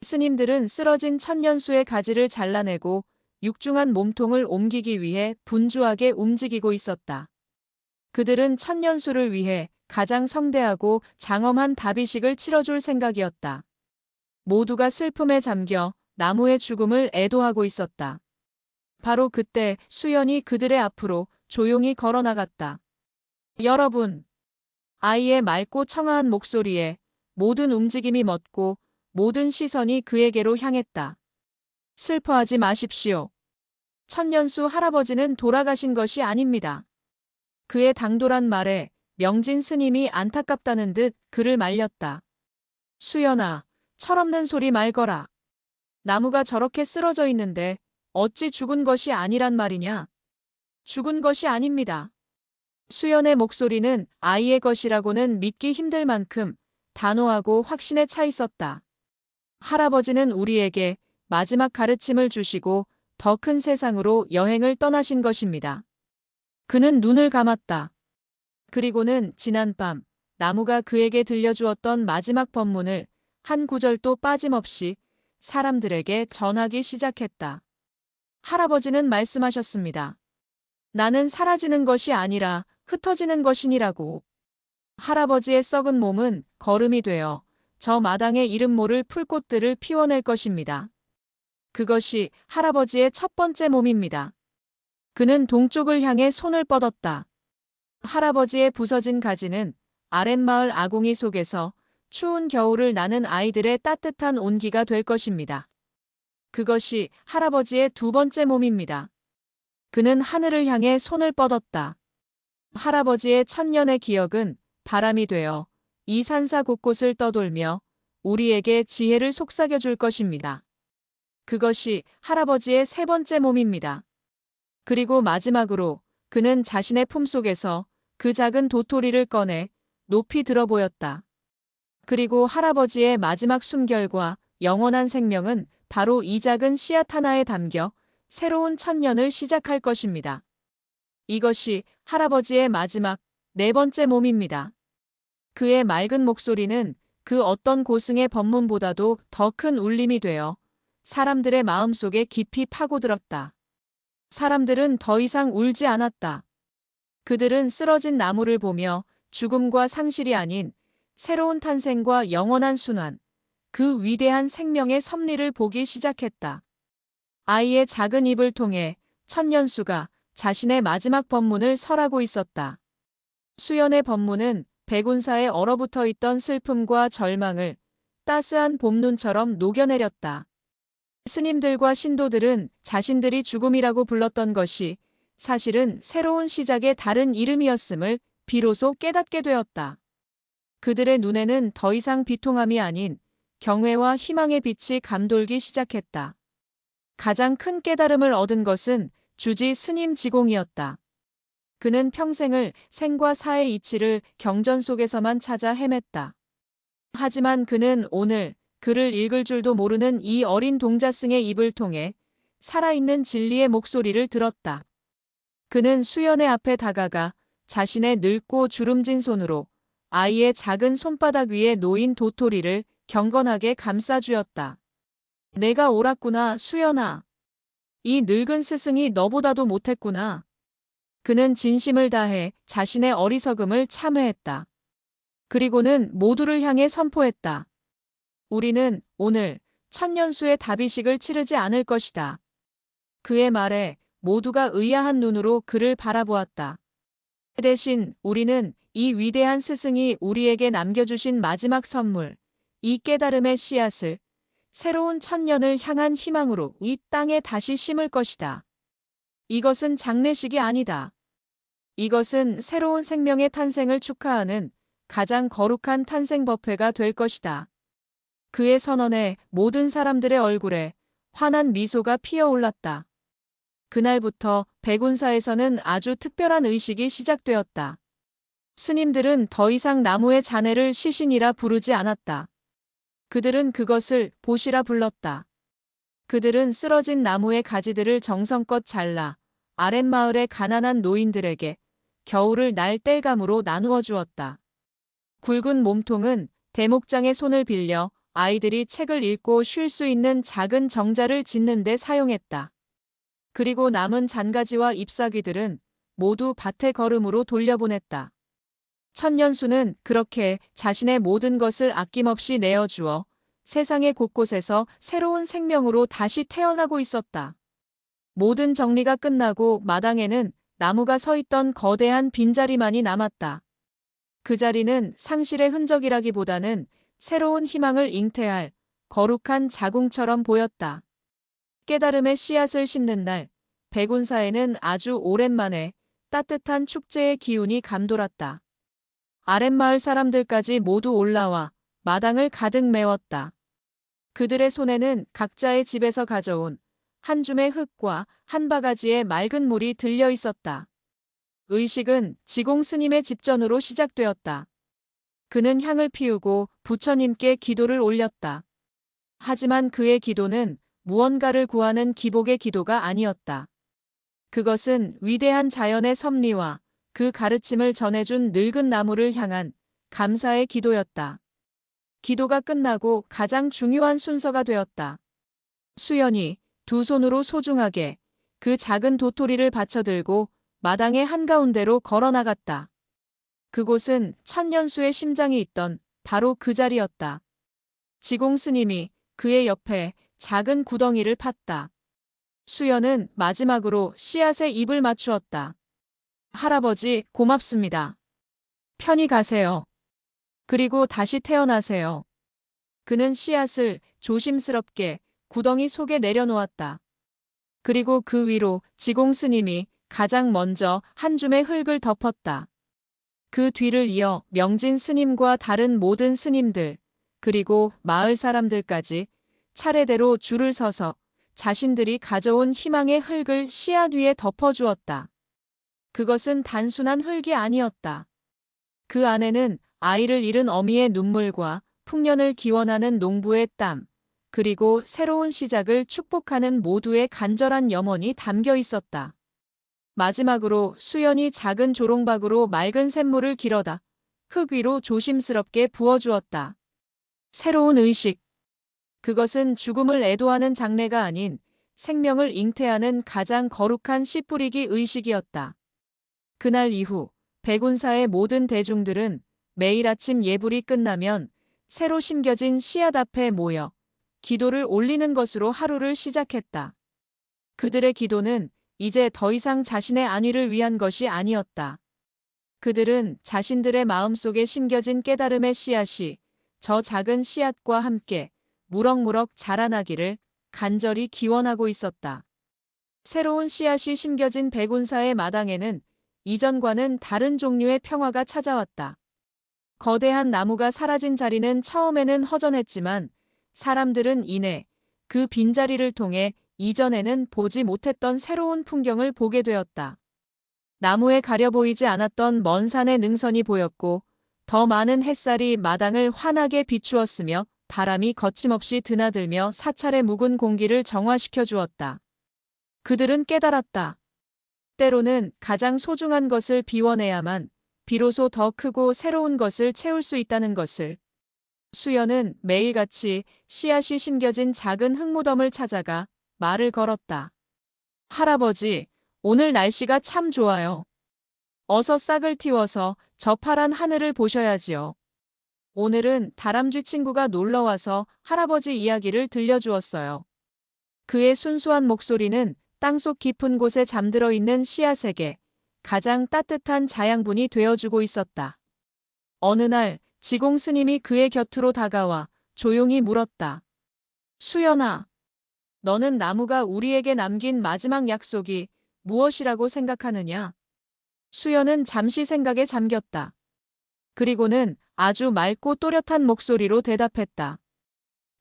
스님들은 쓰러진 천년수의 가지를 잘라내고 육중한 몸통을 옮기기 위해 분주하게 움직이고 있었다. 그들은 천년수를 위해 가장 성대하고 장엄한 다비식을 치러줄 생각이었다. 모두가 슬픔에 잠겨 나무의 죽음을 애도하고 있었다. 바로 그때 수연이 그들의 앞으로 조용히 걸어나갔다. 여러분! 아이의 맑고 청아한 목소리에 모든 움직임이 멎고 모든 시선이 그에게로 향했다. 슬퍼하지 마십시오. 천년수 할아버지는 돌아가신 것이 아닙니다. 그의 당돌한 말에 명진 스님이 안타깝다는 듯 그를 말렸다. 수연아, 철없는 소리 말거라. 나무가 저렇게 쓰러져 있는데 어찌 죽은 것이 아니란 말이냐? 죽은 것이 아닙니다. 수연의 목소리는 아이의 것이라고는 믿기 힘들 만큼 단호하고 확신에 차 있었다. 할아버지는 우리에게 마지막 가르침을 주시고 더 큰 세상으로 여행을 떠나신 것입니다. 그는 눈을 감았다. 그리고는 지난 밤 나무가 그에게 들려주었던 마지막 법문을 한 구절도 빠짐없이 사람들에게 전하기 시작했다. 할아버지는 말씀하셨습니다. 나는 사라지는 것이 아니라 흩어지는 것이니라고. 할아버지의 썩은 몸은 거름이 되어 저 마당의 이름 모를 풀꽃들을 피워낼 것입니다. 그것이 할아버지의 첫 번째 몸입니다. 그는 동쪽을 향해 손을 뻗었다. 할아버지의 부서진 가지는 아랫마을 아궁이 속에서 추운 겨울을 나는 아이들의 따뜻한 온기가 될 것입니다. 그것이 할아버지의 두 번째 몸입니다. 그는 하늘을 향해 손을 뻗었다. 할아버지의 천년의 기억은 바람이 되어 이 산사 곳곳을 떠돌며 우리에게 지혜를 속삭여 줄 것입니다. 그것이 할아버지의 세 번째 몸입니다. 그리고 마지막으로 그는 자신의 품속에서 그 작은 도토리를 꺼내 높이 들어 보였다. 그리고 할아버지의 마지막 숨결과 영원한 생명은 바로 이 작은 씨앗 하나에 담겨 새로운 천년을 시작할 것입니다. 이것이 할아버지의 마지막 네 번째 몸입니다. 그의 맑은 목소리는 그 어떤 고승의 법문보다도 더 큰 울림이 되어 사람들의 마음속에 깊이 파고들었다. 사람들은 더 이상 울지 않았다. 그들은 쓰러진 나무를 보며 죽음과 상실이 아닌 새로운 탄생과 영원한 순환, 그 위대한 생명의 섭리를 보기 시작했다. 아이의 작은 입을 통해 천년수가 자신의 마지막 법문을 설하고 있었다. 수연의 법문은 백운사에 얼어붙어 있던 슬픔과 절망을 따스한 봄눈처럼 녹여내렸다. 스님들과 신도들은 자신들이 죽음이라고 불렀던 것이 사실은 새로운 시작의 다른 이름이었음을 비로소 깨닫게 되었다. 그들의 눈에는 더 이상 비통함이 아닌 경외와 희망의 빛이 감돌기 시작했다. 가장 큰 깨달음을 얻은 것은 주지 스님 지공이었다. 그는 평생을 생과 사의 이치를 경전 속에서만 찾아 헤맸다. 하지만 그는 오늘 글을 읽을 줄도 모르는 이 어린 동자승의 입을 통해 살아있는 진리의 목소리를 들었다. 그는 수연의 앞에 다가가 자신의 늙고 주름진 손으로 아이의 작은 손바닥 위에 놓인 도토리를 경건하게 감싸주었다. 내가 옳았구나, 수연아. 이 늙은 스승이 너보다도 못했구나. 그는 진심을 다해 자신의 어리석음을 참회했다. 그리고는 모두를 향해 선포했다. 우리는 오늘 천년수의 다비식을 치르지 않을 것이다. 그의 말에 모두가 의아한 눈으로 그를 바라보았다. 대신 우리는 이 위대한 스승이 우리에게 남겨주신 마지막 선물, 이 깨달음의 씨앗을 새로운 천년을 향한 희망으로 이 땅에 다시 심을 것이다. 이것은 장례식이 아니다. 이것은 새로운 생명의 탄생을 축하하는 가장 거룩한 탄생 법회가 될 것이다. 그의 선언에 모든 사람들의 얼굴에 환한 미소가 피어올랐다. 그날부터 백운사에서는 아주 특별한 의식이 시작되었다. 스님들은 더 이상 나무의 자네를 시신이라 부르지 않았다. 그들은 그것을 보시라 불렀다. 그들은 쓰러진 나무의 가지들을 정성껏 잘라 아랫마을의 가난한 노인들에게 겨울을 날 땔감으로 나누어 주었다. 굵은 몸통은 대목장의 손을 빌려 아이들이 책을 읽고 쉴 수 있는 작은 정자를 짓는 데 사용했다. 그리고 남은 잔가지와 잎사귀들은 모두 밭의 거름으로 돌려보냈다. 천년수는 그렇게 자신의 모든 것을 아낌없이 내어주어 세상의 곳곳에서 새로운 생명으로 다시 태어나고 있었다. 모든 정리가 끝나고 마당에는 나무가 서 있던 거대한 빈자리만이 남았다. 그 자리는 상실의 흔적이라기보다는 새로운 희망을 잉태할 거룩한 자궁처럼 보였다. 깨달음의 씨앗을 심는 날, 백운사에는 아주 오랜만에 따뜻한 축제의 기운이 감돌았다. 아랫마을 사람들까지 모두 올라와 마당을 가득 메웠다. 그들의 손에는 각자의 집에서 가져온 한 줌의 흙과 한 바가지의 맑은 물이 들려 있었다. 의식은 지공 스님의 집전으로 시작되었다. 그는 향을 피우고 부처님께 기도를 올렸다. 하지만 그의 기도는 무언가를 구하는 기복의 기도가 아니었다. 그것은 위대한 자연의 섭리와 그 가르침을 전해준 늙은 나무를 향한 감사의 기도였다. 기도가 끝나고 가장 중요한 순서가 되었다. 수연이 두 손으로 소중하게 그 작은 도토리를 받쳐들고 마당의 한가운데로 걸어나갔다. 그곳은 천년수의 심장이 있던 바로 그 자리였다. 지공 스님이 그의 옆에 작은 구덩이를 팠다. 수연은 마지막으로 씨앗에 입을 맞추었다. 할아버지, 고맙습니다. 편히 가세요. 그리고 다시 태어나세요. 그는 씨앗을 조심스럽게 구덩이 속에 내려놓았다. 그리고 그 위로 지공 스님이 가장 먼저 한 줌의 흙을 덮었다. 그 뒤를 이어 명진 스님과 다른 모든 스님들, 그리고 마을 사람들까지 차례대로 줄을 서서 자신들이 가져온 희망의 흙을 씨앗 위에 덮어주었다. 그것은 단순한 흙이 아니었다. 그 안에는 아이를 잃은 어미의 눈물과 풍년을 기원하는 농부의 땀, 그리고 새로운 시작을 축복하는 모두의 간절한 염원이 담겨 있었다. 마지막으로 수연이 작은 조롱박으로 맑은 샘물을 길어다 흙 위로 조심스럽게 부어주었다. 새로운 의식. 그것은 죽음을 애도하는 장례가 아닌 생명을 잉태하는 가장 거룩한 씨 뿌리기 의식이었다. 그날 이후 백운사의 모든 대중들은 매일 아침 예불이 끝나면 새로 심겨진 씨앗 앞에 모여 기도를 올리는 것으로 하루를 시작했다. 그들의 기도는 이제 더 이상 자신의 안위를 위한 것이 아니었다. 그들은 자신들의 마음속에 심겨진 깨달음의 씨앗이 저 작은 씨앗과 함께 무럭무럭 자라나기를 간절히 기원하고 있었다. 새로운 씨앗이 심겨진 백운사의 마당에는 이전과는 다른 종류의 평화가 찾아왔다. 거대한 나무가 사라진 자리는 처음에는 허전했지만 사람들은 이내 그 빈자리를 통해 이전에는 보지 못했던 새로운 풍경을 보게 되었다. 나무에 가려 보이지 않았던 먼 산의 능선이 보였고 더 많은 햇살이 마당을 환하게 비추었으며 바람이 거침없이 드나들며 사찰의 묵은 공기를 정화시켜 주었다. 그들은 깨달았다. 때로는 가장 소중한 것을 비워내야만 비로소 더 크고 새로운 것을 채울 수 있다는 것을. 수연은 매일같이 씨앗이 심겨진 작은 흙무덤을 찾아가 말을 걸었다. 할아버지, 오늘 날씨가 참 좋아요. 어서 싹을 틔워서 저 파란 하늘을 보셔야지요. 오늘은 다람쥐 친구가 놀러와서 할아버지 이야기를 들려주었어요. 그의 순수한 목소리는 땅속 깊은 곳에 잠들어 있는 씨앗에게 가장 따뜻한 자양분이 되어주고 있었다. 어느 날 지공 스님이 그의 곁으로 다가와 조용히 물었다. 수연아, 너는 나무가 우리에게 남긴 마지막 약속이 무엇이라고 생각하느냐? 수연은 잠시 생각에 잠겼다. 그리고는 아주 맑고 또렷한 목소리로 대답했다.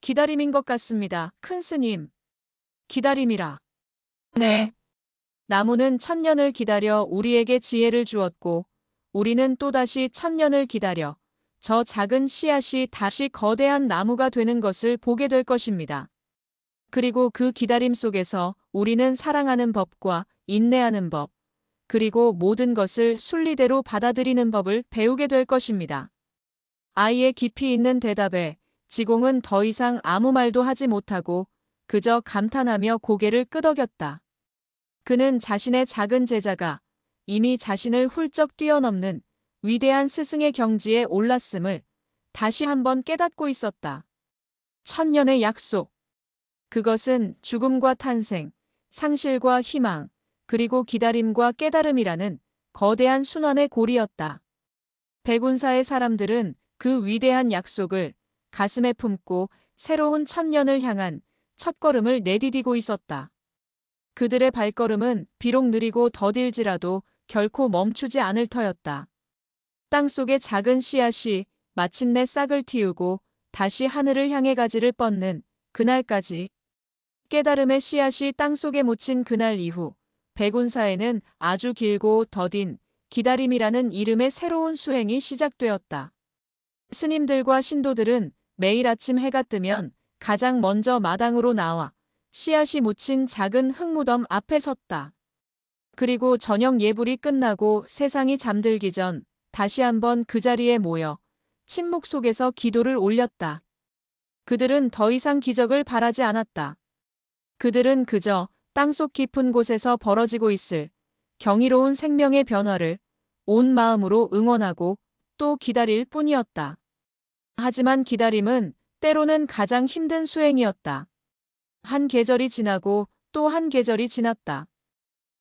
기다림인 것 같습니다, 큰 스님. 기다림이라. 네. 나무는 천년을 기다려 우리에게 지혜를 주었고, 우리는 또다시 천년을 기다려 저 작은 씨앗이 다시 거대한 나무가 되는 것을 보게 될 것입니다. 그리고 그 기다림 속에서 우리는 사랑하는 법과 인내하는 법, 그리고 모든 것을 순리대로 받아들이는 법을 배우게 될 것입니다. 아이의 깊이 있는 대답에 지공은 더 이상 아무 말도 하지 못하고 그저 감탄하며 고개를 끄덕였다. 그는 자신의 작은 제자가 이미 자신을 훌쩍 뛰어넘는 위대한 스승의 경지에 올랐음을 다시 한번 깨닫고 있었다. 천년의 약속. 그것은 죽음과 탄생, 상실과 희망, 그리고 기다림과 깨달음이라는 거대한 순환의 고리였다. 백운사의 사람들은 그 위대한 약속을 가슴에 품고 새로운 천년을 향한 첫걸음을 내디디고 있었다. 그들의 발걸음은 비록 느리고 더딜지라도 결코 멈추지 않을 터였다. 땅속의 작은 씨앗이 마침내 싹을 틔우고 다시 하늘을 향해 가지를 뻗는 그날까지. 깨달음의 씨앗이 땅속에 묻힌 그날 이후 백운사에는 아주 길고 더딘 기다림이라는 이름의 새로운 수행이 시작되었다. 스님들과 신도들은 매일 아침 해가 뜨면 가장 먼저 마당으로 나와 씨앗이 묻힌 작은 흙무덤 앞에 섰다. 그리고 저녁 예불이 끝나고 세상이 잠들기 전 다시 한번 그 자리에 모여 침묵 속에서 기도를 올렸다. 그들은 더 이상 기적을 바라지 않았다. 그들은 그저 땅속 깊은 곳에서 벌어지고 있을 경이로운 생명의 변화를 온 마음으로 응원하고 또 기다릴 뿐이었다. 하지만 기다림은 때로는 가장 힘든 수행이었다. 한 계절이 지나고 또 한 계절이 지났다.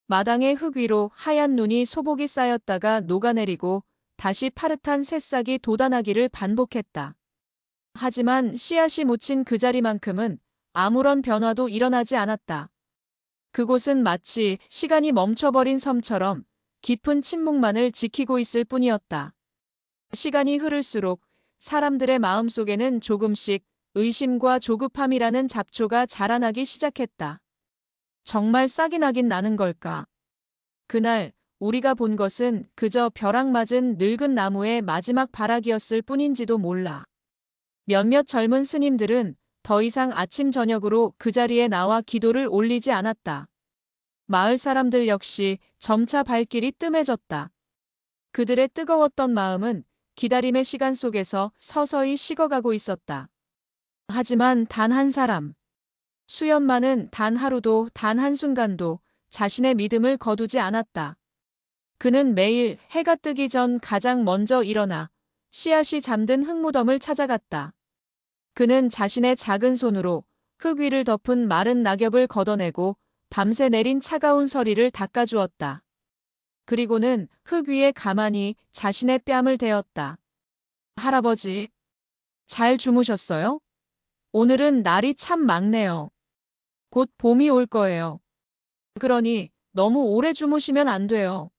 마당의 흙 위로 하얀 눈이 소복이 쌓였다가 녹아내리고 다시 파릇한 새싹이 돋아나기를 반복했다. 하지만 씨앗이 묻힌 그 자리만큼은 아무런 변화도 일어나지 않았다. 그곳은 마치 시간이 멈춰버린 섬처럼 깊은 침묵만을 지키고 있을 뿐이었다. 시간이 흐를수록 사람들의 마음속에는 조금씩 의심과 조급함이라는 잡초가 자라나기 시작했다. 정말 싹이 나긴 나는 걸까? 그날 우리가 본 것은 그저 벼락 맞은 늙은 나무의 마지막 발악이었을 뿐인지도 몰라. 몇몇 젊은 스님들은 더 이상 아침 저녁으로 그 자리에 나와 기도를 올리지 않았다. 마을 사람들 역시 점차 발길이 뜸해졌다. 그들의 뜨거웠던 마음은 기다림의 시간 속에서 서서히 식어가고 있었다. 하지만 단 한 사람, 수연만은 단 하루도 단 한순간도 자신의 믿음을 거두지 않았다. 그는 매일 해가 뜨기 전 가장 먼저 일어나 씨앗이 잠든 흙무덤을 찾아갔다. 그는 자신의 작은 손으로 흙 위를 덮은 마른 낙엽을 걷어내고 밤새 내린 차가운 서리를 닦아주었다. 그리고는 흙 위에 가만히 자신의 뺨을 대었다. 할아버지, 잘 주무셨어요? 오늘은 날이 참 맑네요. 곧 봄이 올 거예요. 그러니 너무 오래 주무시면 안 돼요.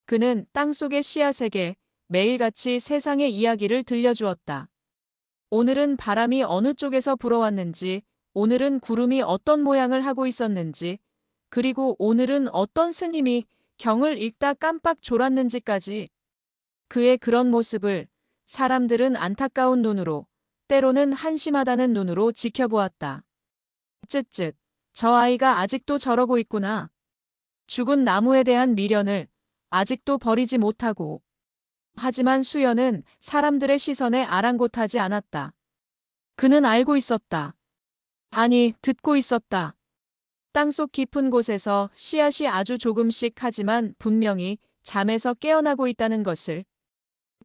그는 땅속의 씨앗에게 매일같이 세상의 이야기를 들려주었다. 오늘은 바람이 어느 쪽에서 불어왔는지, 오늘은 구름이 어떤 모양을 하고 있었는지, 그리고 오늘은 어떤 스님이 경을 읽다 깜빡 졸았는지까지. 그의 그런 모습을 사람들은 안타까운 눈으로, 때로는 한심하다는 눈으로 지켜보았다. 쯧쯧, 저 아이가 아직도 저러고 있구나. 죽은 나무에 대한 미련을 아직도 버리지 못하고. 하지만 수연은 사람들의 시선에 아랑곳하지 않았다. 그는 알고 있었다. 아니, 듣고 있었다. 땅속 깊은 곳에서 씨앗이 아주 조금씩 하지만 분명히 잠에서 깨어나고 있다는 것을.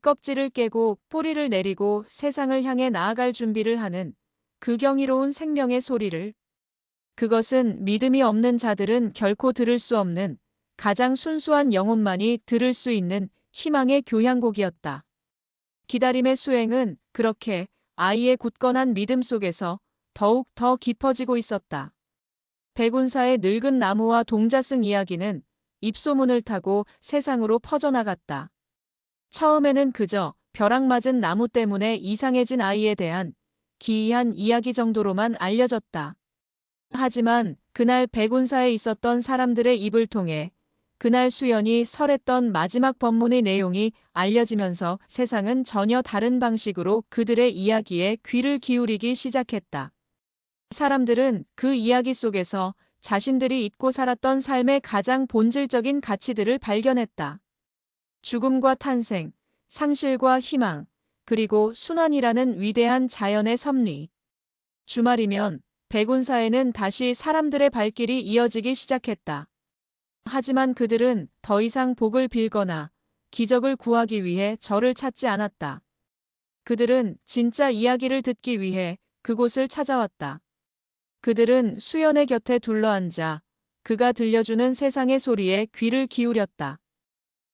껍질을 깨고 뿌리를 내리고 세상을 향해 나아갈 준비를 하는 그 경이로운 생명의 소리를. 그것은 믿음이 없는 자들은 결코 들을 수 없는 가장 순수한 영혼만이 들을 수 있는 희망의 교향곡이었다. 기다림의 수행은 그렇게 아이의 굳건한 믿음 속에서 더욱 더 깊어지고 있었다. 백운사의 늙은 나무와 동자승 이야기는 입소문을 타고 세상으로 퍼져나갔다. 처음에는 그저 벼락 맞은 나무 때문에 이상해진 아이에 대한 기이한 이야기 정도로만 알려졌다. 하지만 그날 백운사에 있었던 사람들의 입을 통해 그날 수연이 설했던 마지막 법문의 내용이 알려지면서 세상은 전혀 다른 방식으로 그들의 이야기에 귀를 기울이기 시작했다. 사람들은 그 이야기 속에서 자신들이 잊고 살았던 삶의 가장 본질적인 가치들을 발견했다. 죽음과 탄생, 상실과 희망, 그리고 순환이라는 위대한 자연의 섭리. 주말이면 백운사에는 다시 사람들의 발길이 이어지기 시작했다. 하지만 그들은 더 이상 복을 빌거나 기적을 구하기 위해 절을 찾지 않았다. 그들은 진짜 이야기를 듣기 위해 그곳을 찾아왔다. 그들은 수연의 곁에 둘러앉아 그가 들려주는 세상의 소리에 귀를 기울였다.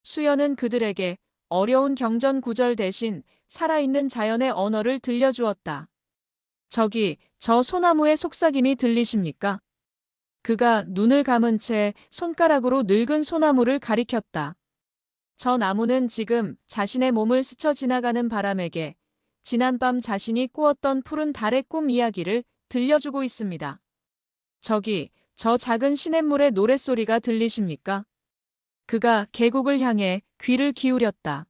수연은 그들에게 어려운 경전 구절 대신 살아있는 자연의 언어를 들려주었다. 저기, 저 소나무의 속삭임이 들리십니까? 그가 눈을 감은 채 손가락으로 늙은 소나무를 가리켰다. 저 나무는 지금 자신의 몸을 스쳐 지나가는 바람에게 지난밤 자신이 꾸었던 푸른 달의 꿈 이야기를 들려주고 있습니다. 저기, 저 작은 시냇물의 노랫소리가 들리십니까? 그가 계곡을 향해 귀를 기울였다.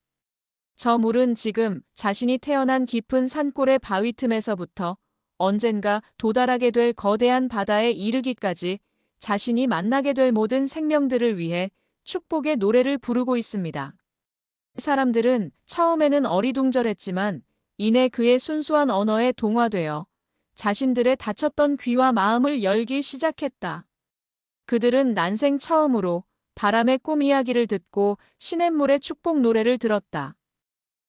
저 물은 지금 자신이 태어난 깊은 산골의 바위 틈에서부터 언젠가 도달하게 될 거대한 바다에 이르기까지 자신이 만나게 될 모든 생명들을 위해 축복의 노래를 부르고 있습니다. 사람들은 처음에는 어리둥절했지만 이내 그의 순수한 언어에 동화되어 자신들의 닫혔던 귀와 마음을 열기 시작했다. 그들은 난생 처음으로 바람의 꿈 이야기를 듣고 시냇물의 축복 노래를 들었다.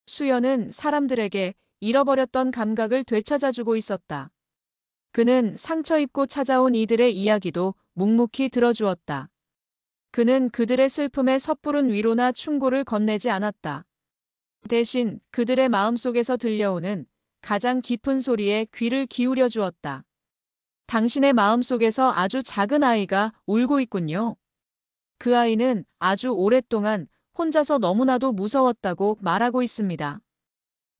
수연은 사람들에게 잃어버렸던 감각을 되찾아주고 있었다. 그는 상처 입고 찾아온 이들의 이야기도 묵묵히 들어주었다. 그는 그들의 슬픔에 섣부른 위로나 충고를 건네지 않았다. 대신 그들의 마음속에서 들려오는 가장 깊은 소리에 귀를 기울여 주었다. 당신의 마음속에서 아주 작은 아이가 울고 있군요. 그 아이는 아주 오랫동안 혼자서 너무나도 무서웠다고 말하고 있습니다.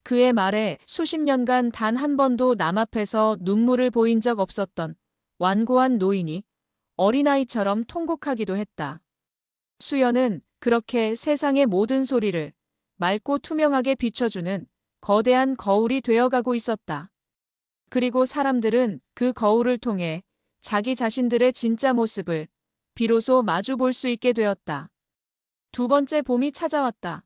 그의 말에 수십 년간 단 한 번도 남 앞에서 눈물을 보인 적 없었던 완고한 노인이 어린아이처럼 통곡하기도 했다. 수연은 그렇게 세상의 모든 소리를 맑고 투명하게 비춰주는 거대한 거울이 되어가고 있었다. 그리고 사람들은 그 거울을 통해 자기 자신들의 진짜 모습을 비로소 마주 볼 수 있게 되었다. 두 번째 봄이 찾아왔다.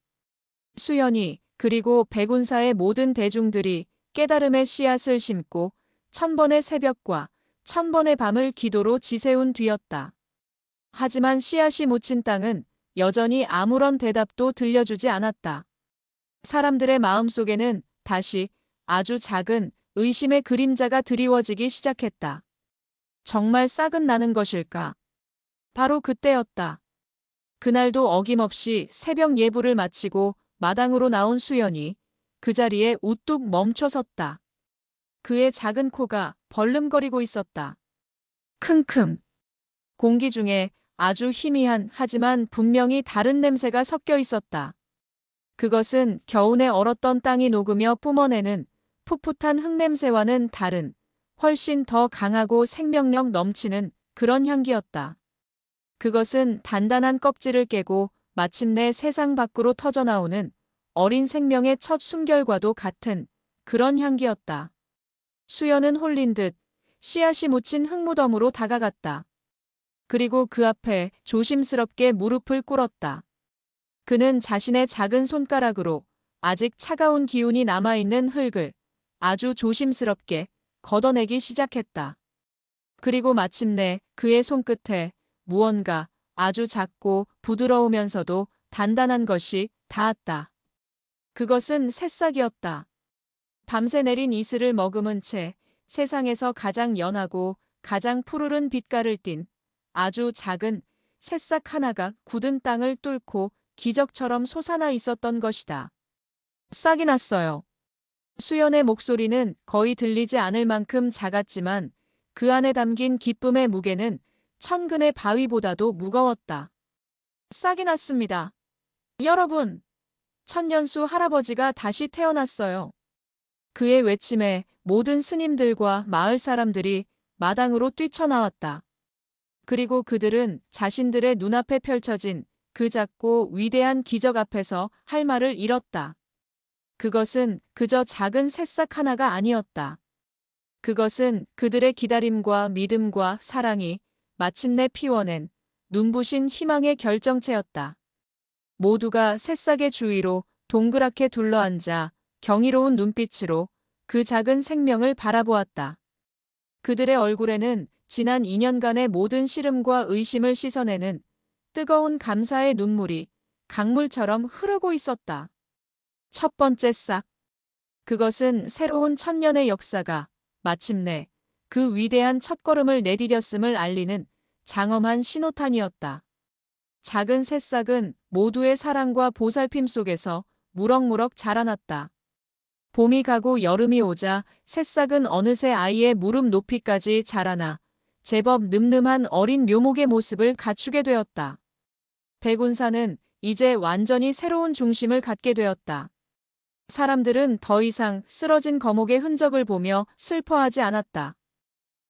수연이 그리고 백운사의 모든 대중들이 깨달음의 씨앗을 심고 1000번의 새벽과 1000번의 밤을 기도로 지새운 뒤였다. 하지만 씨앗이 묻힌 땅은 여전히 아무런 대답도 들려주지 않았다. 사람들의 마음속에는 다시 아주 작은 의심의 그림자가 드리워지기 시작했다. 정말 싹은 나는 것일까? 바로 그때였다. 그날도 어김없이 새벽 예불을 마치고 마당으로 나온 수연이 그 자리에 우뚝 멈춰섰다. 그의 작은 코가 벌름거리고 있었다. 킁킁. 공기 중에 아주 희미한 하지만 분명히 다른 냄새가 섞여 있었다. 그것은 겨우내 얼었던 땅이 녹으며 뿜어내는 풋풋한 흙냄새와는 다른 훨씬 더 강하고 생명력 넘치는 그런 향기였다. 그것은 단단한 껍질을 깨고 마침내 세상 밖으로 터져나오는 어린 생명의 첫 숨결과도 같은 그런 향기였다. 수연은 홀린 듯 씨앗이 묻힌 흙무덤으로 다가갔다. 그리고 그 앞에 조심스럽게 무릎을 꿇었다. 그는 자신의 작은 손가락으로 아직 차가운 기운이 남아있는 흙을 아주 조심스럽게 걷어내기 시작했다. 그리고 마침내 그의 손끝에 무언가 아주 작고 부드러우면서도 단단한 것이 닿았다. 그것은 새싹이었다. 밤새 내린 이슬을 머금은 채 세상에서 가장 연하고 가장 푸르른 빛깔을 띤 아주 작은 새싹 하나가 굳은 땅을 뚫고 기적처럼 솟아나 있었던 것이다. 싹이 났어요. 수연의 목소리는 거의 들리지 않을 만큼 작았지만 그 안에 담긴 기쁨의 무게는 천근의 바위보다도 무거웠다. 싹이 났습니다. 여러분! 천년수 할아버지가 다시 태어났어요. 그의 외침에 모든 스님들과 마을 사람들이 마당으로 뛰쳐나왔다. 그리고 그들은 자신들의 눈앞에 펼쳐진 그 작고 위대한 기적 앞에서 할 말을 잃었다. 그것은 그저 작은 새싹 하나가 아니었다. 그것은 그들의 기다림과 믿음과 사랑이 마침내 피워낸 눈부신 희망의 결정체였다. 모두가 새싹의 주위로 동그랗게 둘러앉아 경이로운 눈빛으로 그 작은 생명을 바라보았다. 그들의 얼굴에는 지난 2년간의 모든 시름과 의심을 씻어내는 뜨거운 감사의 눈물이 강물처럼 흐르고 있었다. 첫 번째 싹. 그것은 새로운 천년의 역사가 마침내 그 위대한 첫걸음을 내디뎠음을 알리는 장엄한 신호탄이었다. 작은 새싹은 모두의 사랑과 보살핌 속에서 무럭무럭 자라났다. 봄이 가고 여름이 오자 새싹은 어느새 아이의 무릎 높이까지 자라나 제법 늠름한 어린 묘목의 모습을 갖추게 되었다. 백운사는 이제 완전히 새로운 중심을 갖게 되었다. 사람들은 더 이상 쓰러진 거목의 흔적을 보며 슬퍼하지 않았다.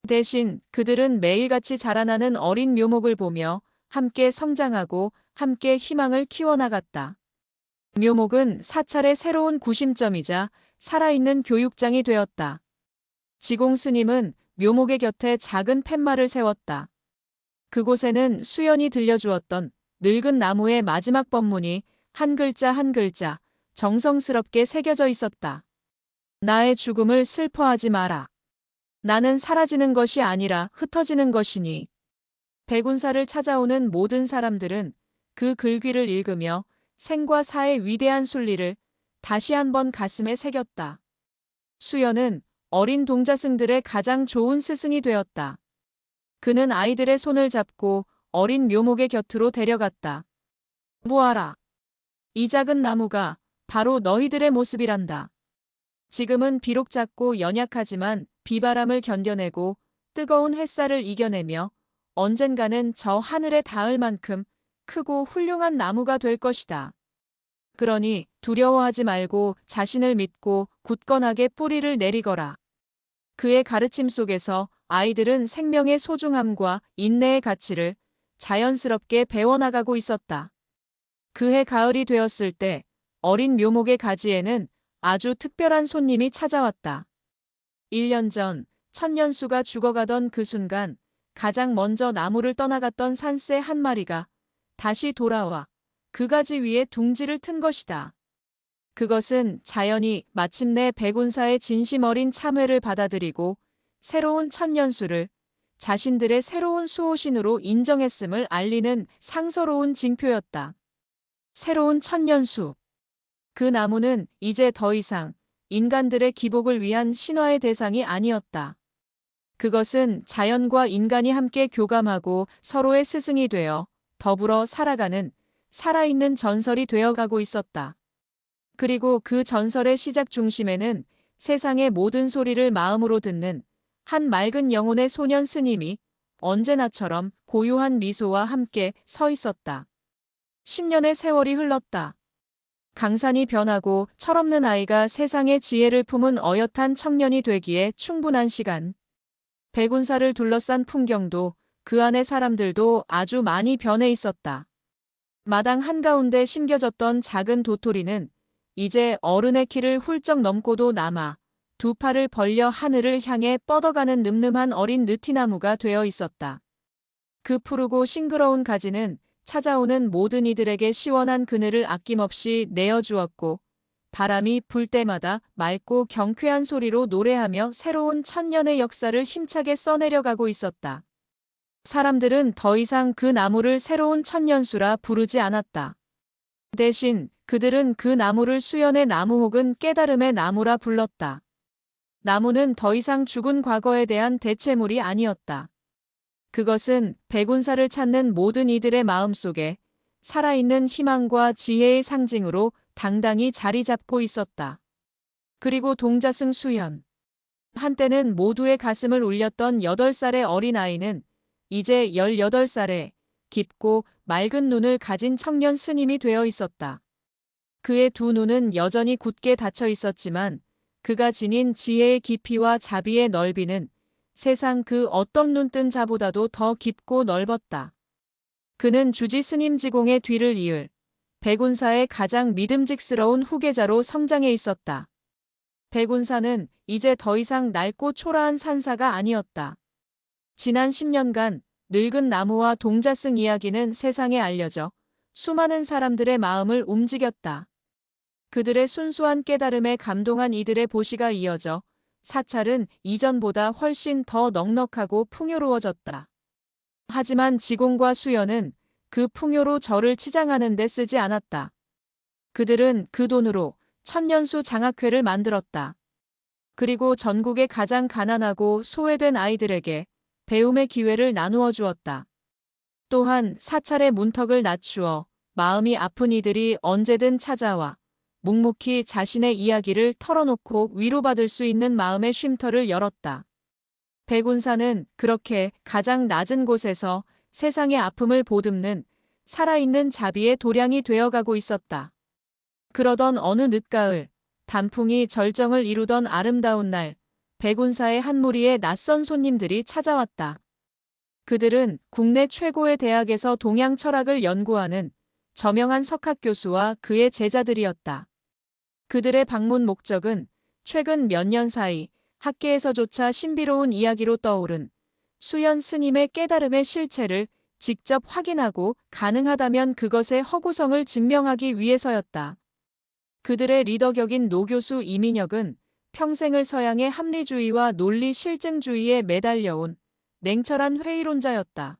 대신 그들은 매일같이 자라나는 어린 묘목을 보며 함께 성장하고 함께 희망을 키워나갔다. 묘목은 사찰의 새로운 구심점이자 살아있는 교육장이 되었다. 지공 스님은 묘목의 곁에 작은 팻말을 세웠다. 그곳에는 수연이 들려주었던 늙은 나무의 마지막 법문이 한 글자 한 글자 정성스럽게 새겨져 있었다. 나의 죽음을 슬퍼하지 마라. 나는 사라지는 것이 아니라 흩어지는 것이니. 백운사를 찾아오는 모든 사람들은 그 글귀를 읽으며 생과 사의 위대한 순리를 다시 한번 가슴에 새겼다. 수연은 어린 동자승들의 가장 좋은 스승이 되었다. 그는 아이들의 손을 잡고 어린 묘목의 곁으로 데려갔다. 보아라. 이 작은 나무가 바로 너희들의 모습이란다. 지금은 비록 작고 연약하지만 비바람을 견뎌내고 뜨거운 햇살을 이겨내며 언젠가는 저 하늘에 닿을 만큼 크고 훌륭한 나무가 될 것이다. 그러니 두려워하지 말고 자신을 믿고 굳건하게 뿌리를 내리거라. 그의 가르침 속에서 아이들은 생명의 소중함과 인내의 가치를 자연스럽게 배워나가고 있었다. 그해 가을이 되었을 때 어린 묘목의 가지에는 아주 특별한 손님이 찾아왔다. 1년 전 천년수가 죽어가던 그 순간 가장 먼저 나무를 떠나갔던 산새 한 마리가 다시 돌아와 그 가지 위에 둥지를 튼 것이다. 그것은 자연이 마침내 백운사의 진심 어린 참회를 받아들이고 새로운 천년수를 자신들의 새로운 수호신으로 인정했음을 알리는 상서로운 징표였다. 새로운 천년수. 그 나무는 이제 더 이상 인간들의 기복을 위한 신화의 대상이 아니었다. 그것은 자연과 인간이 함께 교감하고 서로의 스승이 되어 더불어 살아가는 살아있는 전설이 되어가고 있었다. 그리고 그 전설의 시작 중심에는 세상의 모든 소리를 마음으로 듣는 한 맑은 영혼의 소년 스님이 언제나처럼 고요한 미소와 함께 서 있었다. 10년의 세월이 흘렀다. 강산이 변하고 철없는 아이가 세상의 지혜를 품은 어엿한 청년이 되기에 충분한 시간. 백운사를 둘러싼 풍경도 그 안의 사람들도 아주 많이 변해 있었다. 마당 한가운데 심겨졌던 작은 도토리는 이제 어른의 키를 훌쩍 넘고도 남아 두 팔을 벌려 하늘을 향해 뻗어가는 늠름한 어린 느티나무가 되어 있었다. 그 푸르고 싱그러운 가지는 찾아오는 모든 이들에게 시원한 그늘을 아낌없이 내어주었고 바람이 불 때마다 맑고 경쾌한 소리로 노래하며 새로운 천년의 역사를 힘차게 써내려가고 있었다. 사람들은 더 이상 그 나무를 새로운 천년수라 부르지 않았다. 대신 그들은 그 나무를 수연의 나무 혹은 깨달음의 나무라 불렀다. 나무는 더 이상 죽은 과거에 대한 대체물이 아니었다. 그것은 백운사를 찾는 모든 이들의 마음속에 살아있는 희망과 지혜의 상징으로 당당히 자리 잡고 있었다. 그리고 동자승 수연. 한때는 모두의 가슴을 울렸던 8살의 어린아이는 이제 18살의 깊고 맑은 눈을 가진 청년 스님이 되어 있었다. 그의 두 눈은 여전히 굳게 닫혀 있었지만 그가 지닌 지혜의 깊이와 자비의 넓이는 세상 그 어떤 눈뜬 자보다도 더 깊고 넓었다. 그는 주지 스님 지공의 뒤를 이을 백운사의 가장 믿음직스러운 후계자로 성장해 있었다. 백운사는 이제 더 이상 낡고 초라한 산사가 아니었다. 지난 10년간 늙은 나무와 동자승 이야기는 세상에 알려져 수많은 사람들의 마음을 움직였다. 그들의 순수한 깨달음에 감동한 이들의 보시가 이어져 사찰은 이전보다 훨씬 더 넉넉하고 풍요로워졌다. 하지만 지공과 수연은 그 풍요로 절을 치장하는 데 쓰지 않았다. 그들은 그 돈으로 천년수 장학회를 만들었다. 그리고 전국의 가장 가난하고 소외된 아이들에게 배움의 기회를 나누어 주었다. 또한 사찰의 문턱을 낮추어 마음이 아픈 이들이 언제든 찾아와 묵묵히 자신의 이야기를 털어놓고 위로받을 수 있는 마음의 쉼터를 열었다. 백운사는 그렇게 가장 낮은 곳에서 세상의 아픔을 보듬는 살아있는 자비의 도량이 되어가고 있었다. 그러던 어느 늦가을 단풍이 절정을 이루던 아름다운 날, 백운사의 한 무리의 낯선 손님들이 찾아왔다. 그들은 국내 최고의 대학에서 동양 철학을 연구하는 저명한 석학 교수와 그의 제자들이었다. 그들의 방문 목적은 최근 몇 년 사이 학계에서조차 신비로운 이야기로 떠오른 수연 스님의 깨달음의 실체를 직접 확인하고 가능하다면 그것의 허구성을 증명하기 위해서였다. 그들의 리더격인 노 교수 이민혁은 평생을 서양의 합리주의와 논리 실증주의에 매달려온 냉철한 회의론자였다.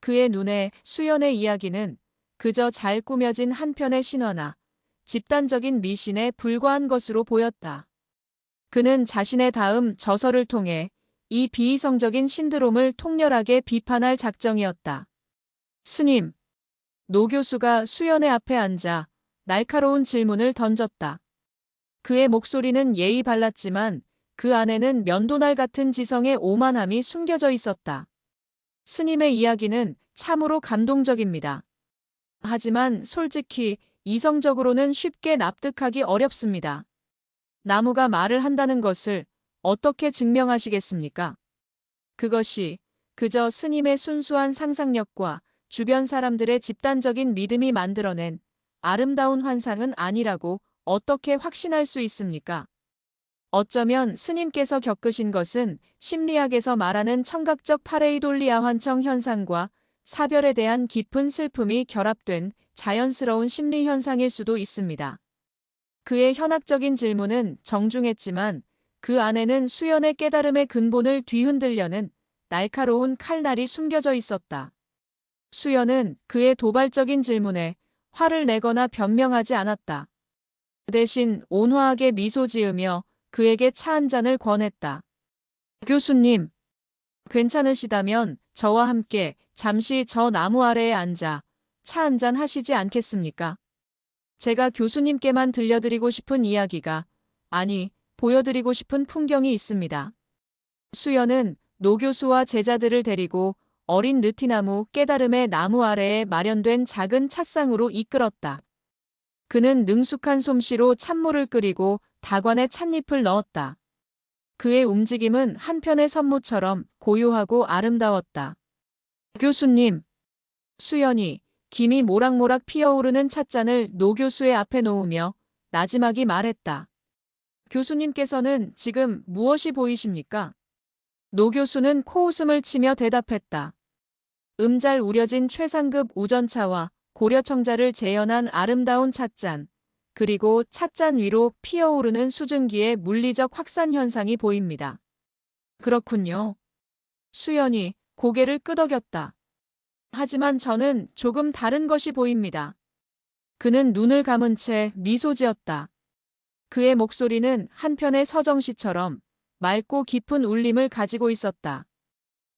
그의 눈에 수연의 이야기는 그저 잘 꾸며진 한 편의 신화나 집단적인 미신에 불과한 것으로 보였다. 그는 자신의 다음 저서를 통해 이 비이성적인 신드롬을 통렬하게 비판할 작정이었다. 스님, 노 교수가 수연의 앞에 앉아 날카로운 질문을 던졌다. 그의 목소리는 예의 발랐지만 그 안에는 면도날 같은 지성의 오만함이 숨겨져 있었다. 스님의 이야기는 참으로 감동적입니다. 하지만 솔직히 이성적으로는 쉽게 납득하기 어렵습니다. 나무가 말을 한다는 것을 어떻게 증명하시겠습니까? 그것이 그저 스님의 순수한 상상력과 주변 사람들의 집단적인 믿음이 만들어낸 아름다운 환상은 아니라고 어떻게 확신할 수 있습니까? 어쩌면 스님께서 겪으신 것은 심리학에서 말하는 청각적 파레이돌리아 환청 현상과 사별에 대한 깊은 슬픔이 결합된 자연스러운 심리 현상일 수도 있습니다. 그의 현학적인 질문은 정중했지만 그 안에는 수연의 깨달음의 근본을 뒤흔들려는 날카로운 칼날이 숨겨져 있었다. 수연은 그의 도발적인 질문에 화를 내거나 변명하지 않았다. 대신 온화하게 미소 지으며 그에게 차 한 잔을 권했다. 교수님, 괜찮으시다면 저와 함께 잠시 저 나무 아래에 앉아 차 한 잔 하시지 않겠습니까? 제가 교수님께만 들려드리고 싶은 이야기가, 아니, 보여드리고 싶은 풍경이 있습니다. 수연은 노 교수와 제자들을 데리고 어린 느티나무 깨달음의 나무 아래에 마련된 작은 찻상으로 이끌었다. 그는 능숙한 솜씨로 찬물을 끓이고 다관에 찻잎을 넣었다. 그의 움직임은 한편의 선무처럼 고요하고 아름다웠다. 교수님, 수연이 김이 모락모락 피어오르는 찻잔을 노 교수의 앞에 놓으며 나지막이 말했다. 교수님께서는 지금 무엇이 보이십니까? 노 교수는 코웃음을 치며 대답했다. 잘 우려진 최상급 우전차와 고려청자를 재현한 아름다운 찻잔, 그리고 찻잔 위로 피어오르는 수증기의 물리적 확산 현상이 보입니다. 그렇군요. 수연이 고개를 끄덕였다. 하지만 저는 조금 다른 것이 보입니다. 그는 눈을 감은 채 미소 지었다. 그의 목소리는 한편의 서정시처럼 맑고 깊은 울림을 가지고 있었다.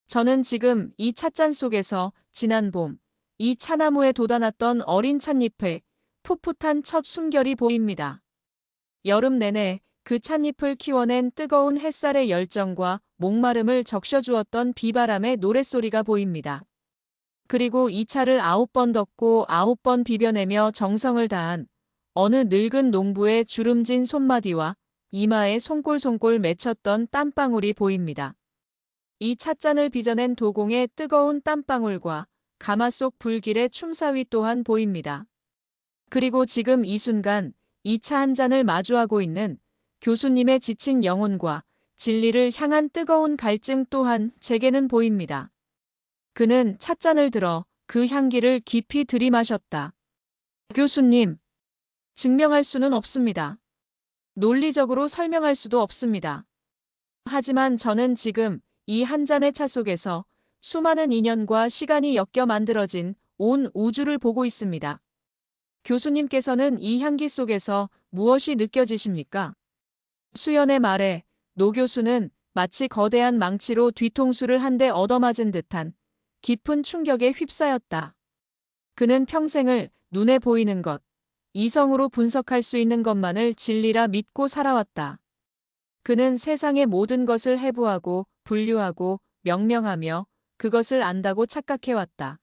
저는 지금 이 찻잔 속에서 지난 봄, 이 차나무에 돋아났던 어린 찻잎의 풋풋한 첫 숨결이 보입니다. 여름 내내 그 찻잎을 키워낸 뜨거운 햇살의 열정과 목마름을 적셔주었던 비바람의 노랫소리가 보입니다. 그리고 이 차를 9번 덮고 9번 비벼내며 정성을 다한 어느 늙은 농부의 주름진 손마디와 이마에 송골송골 맺혔던 땀방울이 보입니다. 이 찻잔을 빚어낸 도공의 뜨거운 땀방울과 가마속 불길의 춤사위 또한 보입니다. 그리고 지금 이 순간 이 차 한 잔을 마주하고 있는 교수님의 지친 영혼과 진리를 향한 뜨거운 갈증 또한 제게는 보입니다. 그는 찻잔을 들어 그 향기를 깊이 들이마셨다. 교수님, 증명할 수는 없습니다. 논리적으로 설명할 수도 없습니다. 하지만 저는 지금 이 한 잔의 차 속에서 수많은 인연과 시간이 엮여 만들어진 온 우주를 보고 있습니다. 교수님께서는 이 향기 속에서 무엇이 느껴지십니까? 수연의 말에 노 교수는 마치 거대한 망치로 뒤통수를 한 대 얻어맞은 듯한 깊은 충격에 휩싸였다. 그는 평생을 눈에 보이는 것, 이성으로 분석할 수 있는 것만을 진리라 믿고 살아왔다. 그는 세상의 모든 것을 해부하고 분류하고 명명하며 그것을 안다고 착각해왔다.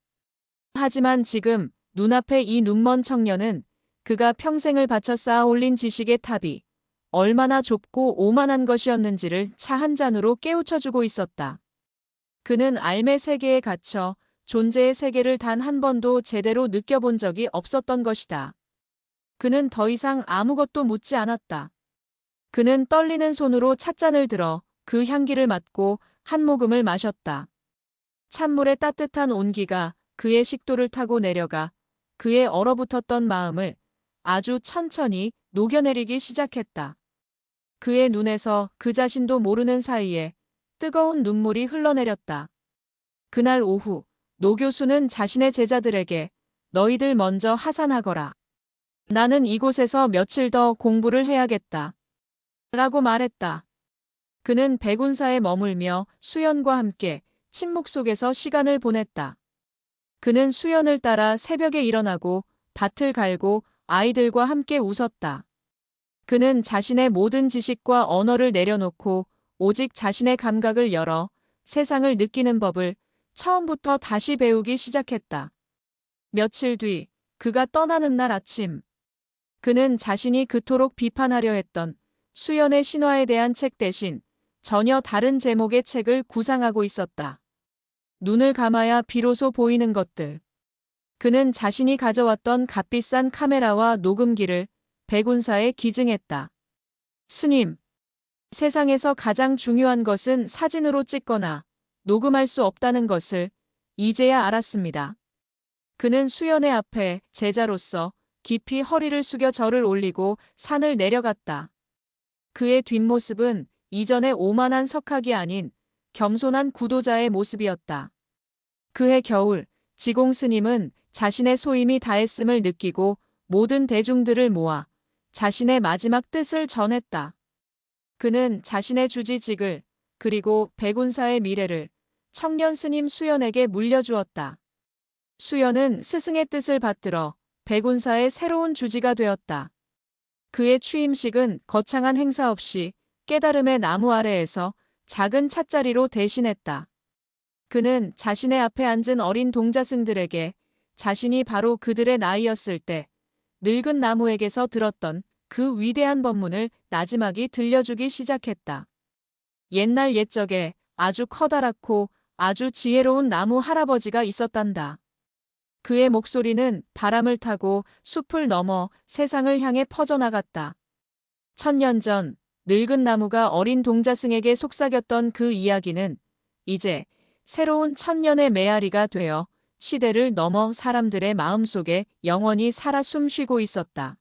하지만 지금 눈앞에 이 눈먼 청년은 그가 평생을 바쳐 쌓아 올린 지식의 탑이 얼마나 좁고 오만한 것이었는지를 차 한 잔으로 깨우쳐주고 있었다. 그는 삶의 세계에 갇혀 존재의 세계를 단 한 번도 제대로 느껴본 적이 없었던 것이다. 그는 더 이상 아무것도 묻지 않았다. 그는 떨리는 손으로 찻잔을 들어 그 향기를 맡고 한 모금을 마셨다. 찬물의 따뜻한 온기가 그의 식도를 타고 내려가 그의 얼어붙었던 마음을 아주 천천히 녹여내리기 시작했다. 그의 눈에서 그 자신도 모르는 사이에 뜨거운 눈물이 흘러내렸다. 그날 오후 노 교수는 자신의 제자들에게 너희들 먼저 하산하거라. 나는 이곳에서 며칠 더 공부를 해야겠다. 라고 말했다. 그는 백운사에 머물며 수연과 함께 침묵 속에서 시간을 보냈다. 그는 수연을 따라 새벽에 일어나고 밭을 갈고 아이들과 함께 웃었다. 그는 자신의 모든 지식과 언어를 내려놓고 오직 자신의 감각을 열어 세상을 느끼는 법을 처음부터 다시 배우기 시작했다. 며칠 뒤 그가 떠나는 날 아침, 그는 자신이 그토록 비판하려 했던 수연의 신화에 대한 책 대신 전혀 다른 제목의 책을 구상하고 있었다. 눈을 감아야 비로소 보이는 것들. 그는 자신이 가져왔던 값비싼 카메라와 녹음기를 백운사에 기증했다. 스님, 세상에서 가장 중요한 것은 사진으로 찍거나 녹음할 수 없다는 것을 이제야 알았습니다. 그는 수연의 앞에 제자로서 깊이 허리를 숙여 절을 올리고 산을 내려갔다. 그의 뒷모습은 이전의 오만한 석학이 아닌 겸손한 구도자의 모습이었다. 그해 겨울 지공 스님은 자신의 소임이 다했음을 느끼고 모든 대중들을 모아 자신의 마지막 뜻을 전했다. 그는 자신의 주지직을 그리고 백운사의 미래를 청년 스님 수연에게 물려주었다. 수연은 스승의 뜻을 받들어 백운사의 새로운 주지가 되었다. 그의 취임식은 거창한 행사 없이 깨달음의 나무 아래에서 작은 찻자리로 대신했다. 그는 자신의 앞에 앉은 어린 동자승들에게 자신이 바로 그들의 나이였을 때 늙은 나무에게서 들었던 그 위대한 법문을 나지막이 들려주기 시작했다. 옛날 옛적에 아주 커다랗고 아주 지혜로운 나무 할아버지가 있었단다. 그의 목소리는 바람을 타고 숲을 넘어 세상을 향해 퍼져나갔다. 1000년 전 늙은 나무가 어린 동자승에게 속삭였던 그 이야기는 이제 새로운 천년의 메아리가 되어 시대를 넘어 사람들의 마음속에 영원히 살아 숨쉬고 있었다.